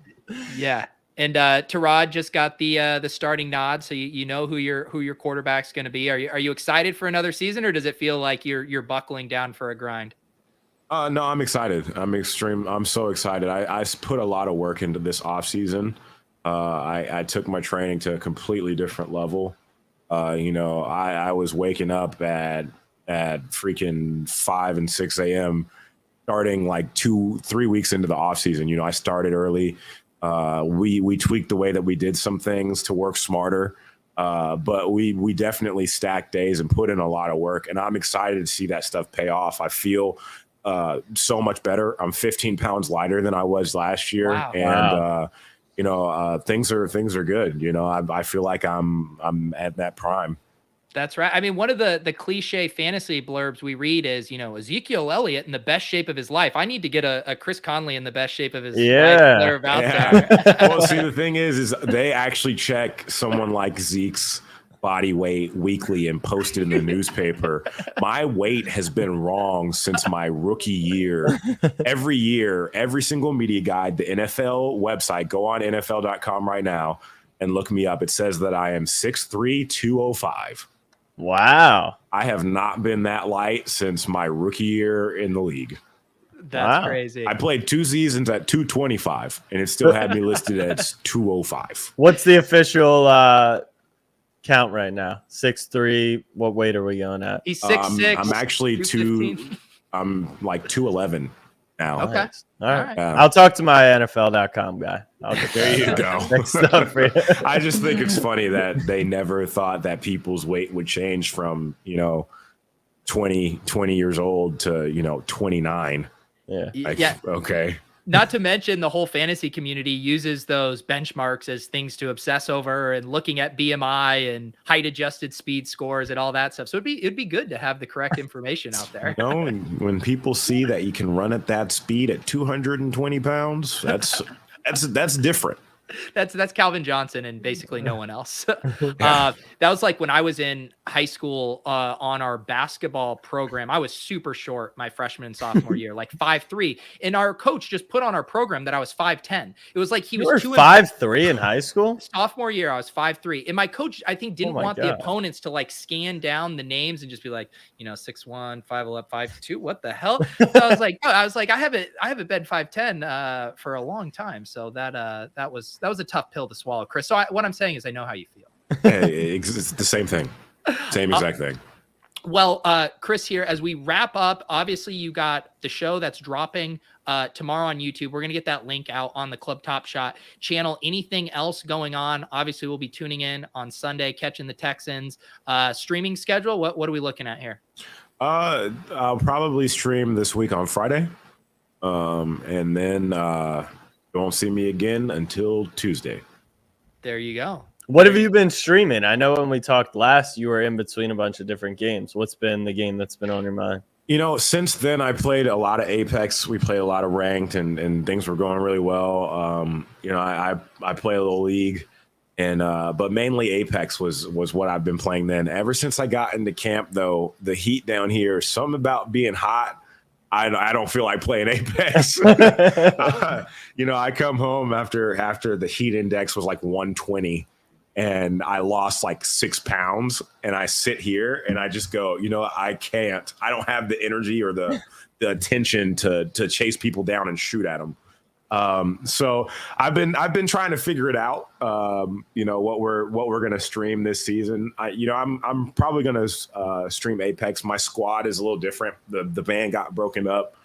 Yeah. And Terod just got the starting nod, so you know who your quarterback's going to be. Are you excited for another season, or does it feel like you're buckling down for a grind? No, I'm excited. I'm so excited. I put a lot of work into this offseason. I took my training to a completely different level. I was waking up at freaking 5 and 6 a.m. starting like 2-3 weeks into the offseason. I started early. We tweaked the way that we did some things to work smarter, but we definitely stacked days and put in a lot of work, and I'm excited to see that stuff pay off. I feel so much better. I'm 15 pounds lighter than I was last year. Wow. And things are good. I feel like I'm at that prime. That's right. I mean, one of the cliche fantasy blurbs we read is, Ezekiel Elliott in the best shape of his life. I need to get a Chris Conley in the best shape of his life blurb out there. Well, see, the thing is they actually check someone like Zeke's body weight weekly and post it in the newspaper. My weight has been wrong since my rookie year. Every year, every single media guide, the NFL website, go on NFL.com right now and look me up. It says that I am 6'3", 205. Wow. I have not been that light since my rookie year in the league. That's crazy. I played 2 seasons at 225, and it still had me listed as 205. What's the official count right now? 6'3". What weight are we going at? He's 6'6". I'm actually I'm like 211 now. Okay. Nice. All right. I'll talk to my NFL.com guy. There you go. Next up for you. I just think it's funny that they never thought that people's weight would change from 20 years old to 29. Yeah. Okay. Not to mention the whole fantasy community uses those benchmarks as things to obsess over, and looking at BMI and height adjusted speed scores and all that stuff. So it'd be good to have the correct information out there. And when people see that you can run at that speed at 220 pounds, that's different. That's Calvin Johnson and basically no one else. That was like when I was in high school on our basketball program. I was super short my freshman and sophomore year, like 5'3", and our coach just put on our program that I was 5'10". It was like he was 5'3" in high school. Sophomore year, I was 5'3", and my coach I think didn't want the opponents to like scan down the names and just be like, 6'1", 5'11", 5'2". What the hell? So I was like, I haven't been 5'10" for a long time. So that was a tough pill to swallow, Chris. So what I'm saying is I know how you feel. It's the same thing. Same exact thing. Well, Chris here, as we wrap up, obviously you got the show that's dropping tomorrow on YouTube. We're going to get that link out on the Club Top Shot channel. Anything else going on? Obviously, we'll be tuning in on Sunday, catching the Texans. Streaming schedule, what are we looking at here? I'll probably stream this week on Friday. And then you won't see me again until Tuesday. There you go. What have you been streaming? I know when we talked last, you were in between a bunch of different games. What's been the game that's been on your mind? Since then, I played a lot of Apex. We played a lot of ranked, and things were going really well. I play a little League, and but mainly Apex was what I've been playing then. Ever since I got into camp, though, the heat down here, something about being hot, I don't feel like playing Apex. I come home after the heat index was like 120. And I lost like 6 pounds, and I sit here and I just go, I don't have the energy or the attention to chase people down and shoot at them. So I've been trying to figure it out. What we're going to stream this season. I'm probably going to stream Apex. My squad is a little different. The band got broken up.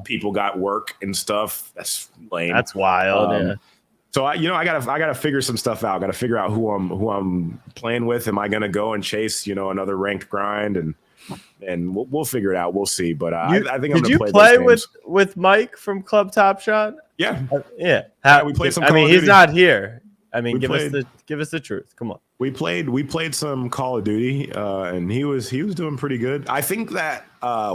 People got work and stuff. That's lame. That's wild. Yeah. So I gotta figure some stuff out. Got to figure out who I'm playing with. Am I gonna go and chase another ranked grind, and we'll figure it out. We'll see. But I think I'm gonna play with Mike from Club Top Shot. Yeah, yeah. We played some. He's not here. Give us the truth. Come on. We played some Call of Duty, and he was doing pretty good. I think that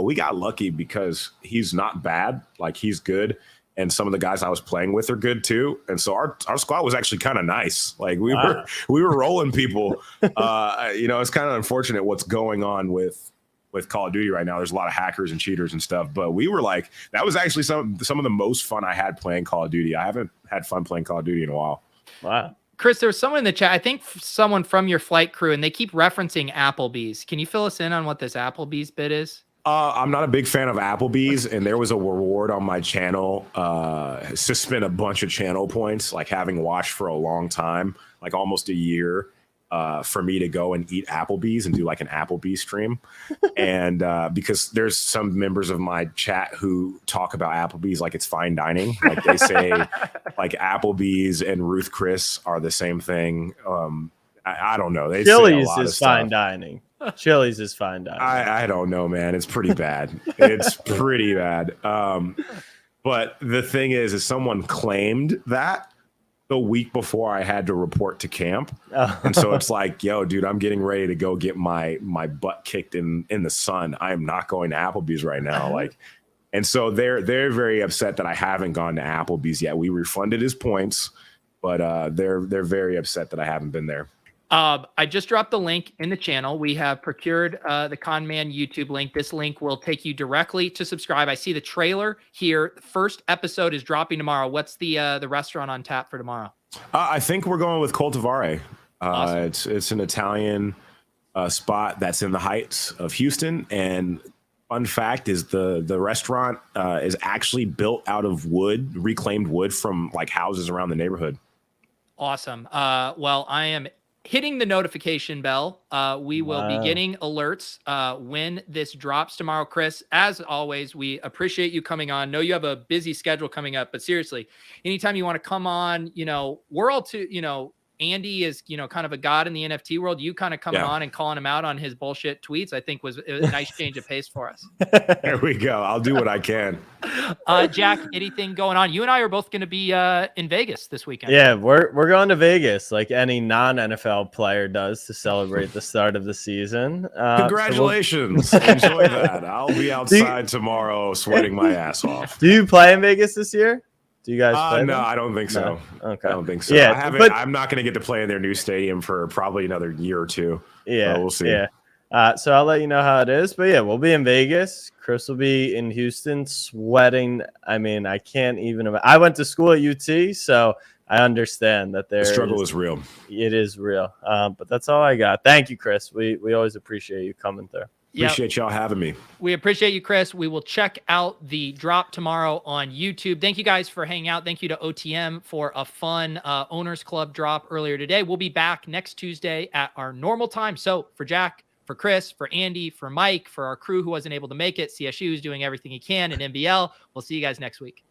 we got lucky because he's not bad. Like, he's good. And some of the guys I was playing with are good too, and so our squad was actually kind of nice. Like we were rolling people. It's kind of unfortunate what's going on with Call of Duty right now. There's a lot of hackers and cheaters and stuff, but we were like, that was actually some of the most fun I had playing Call of Duty. I haven't had fun playing Call of Duty in a while. Wow. Chris, there was someone in the chat, I think someone from your flight crew, and they keep referencing Applebee's. Can you fill us in on what this Applebee's bit is? I'm not a big fan of Applebee's, and there was a reward on my channel to spend a bunch of channel points, like having watched for a long time, like almost a year, for me to go and eat Applebee's and do like an Applebee's stream. And because there's some members of my chat who talk about Applebee's like it's fine dining. Like they say like Applebee's and Ruth Chris are the same thing. I don't know. Chili's is fine dining. Chili's is fine dining. I don't know, man. It's pretty bad. It's pretty bad. But the thing is someone claimed that, the week before I had to report to camp. Oh. And so it's like, yo, dude, I'm getting ready to go get my butt kicked in the sun. I am not going to Applebee's right now. Like, and so they're very upset that I haven't gone to Applebee's yet. We refunded his points, but they're very upset that I haven't been there. I just dropped the link in the channel. We have procured the Conman YouTube link. This link will take you directly to subscribe. I see the trailer here. The first episode is dropping tomorrow. What's the restaurant on tap for tomorrow? I think we're going with Coltivare. Awesome. It's an Italian spot that's in the Heights of Houston. And fun fact is the restaurant is actually built out of wood, reclaimed wood from like houses around the neighborhood. Awesome. Well, I am hitting the notification bell. We will be getting alerts when this drops tomorrow. Chris, as always, we appreciate you coming on. Know you have a busy schedule coming up, but seriously, anytime you want to come on, we're all too, Andy is, kind of a god in the NFT world. You kind of coming on and calling him out on his bullshit tweets, I think was a nice change of pace for us. There we go. I'll do what I can. Jack, anything going on? You and I are both going to be in Vegas this weekend. Yeah, we're going to Vegas like any non-NFL player does to celebrate the start of the season. Congratulations. Enjoy that. I'll be outside tomorrow sweating my ass off. Do you play in Vegas this year? Do you guys play? No, them? I don't think so. No. Okay. I don't think so. Yeah, I'm not going to get to play in their new stadium for probably another year or two. Yeah, we'll see. Yeah. So I'll let you know how it is. But yeah, we'll be in Vegas. Chris will be in Houston sweating. I mean, I can't even. I went to school at UT, so I understand that the struggle is real. It is real. But that's all I got. Thank you, Chris. We always appreciate you coming through. Appreciate y'all having me. We appreciate you, Chris. We will check out the drop tomorrow on YouTube. Thank you guys for hanging out. Thank you to OTM for a fun Owners Club drop earlier today. We'll be back next Tuesday at our normal time. So for Jack, for Chris, for Andy, for Mike, for our crew who wasn't able to make it, CSU is doing everything he can in NBL. We'll see you guys next week.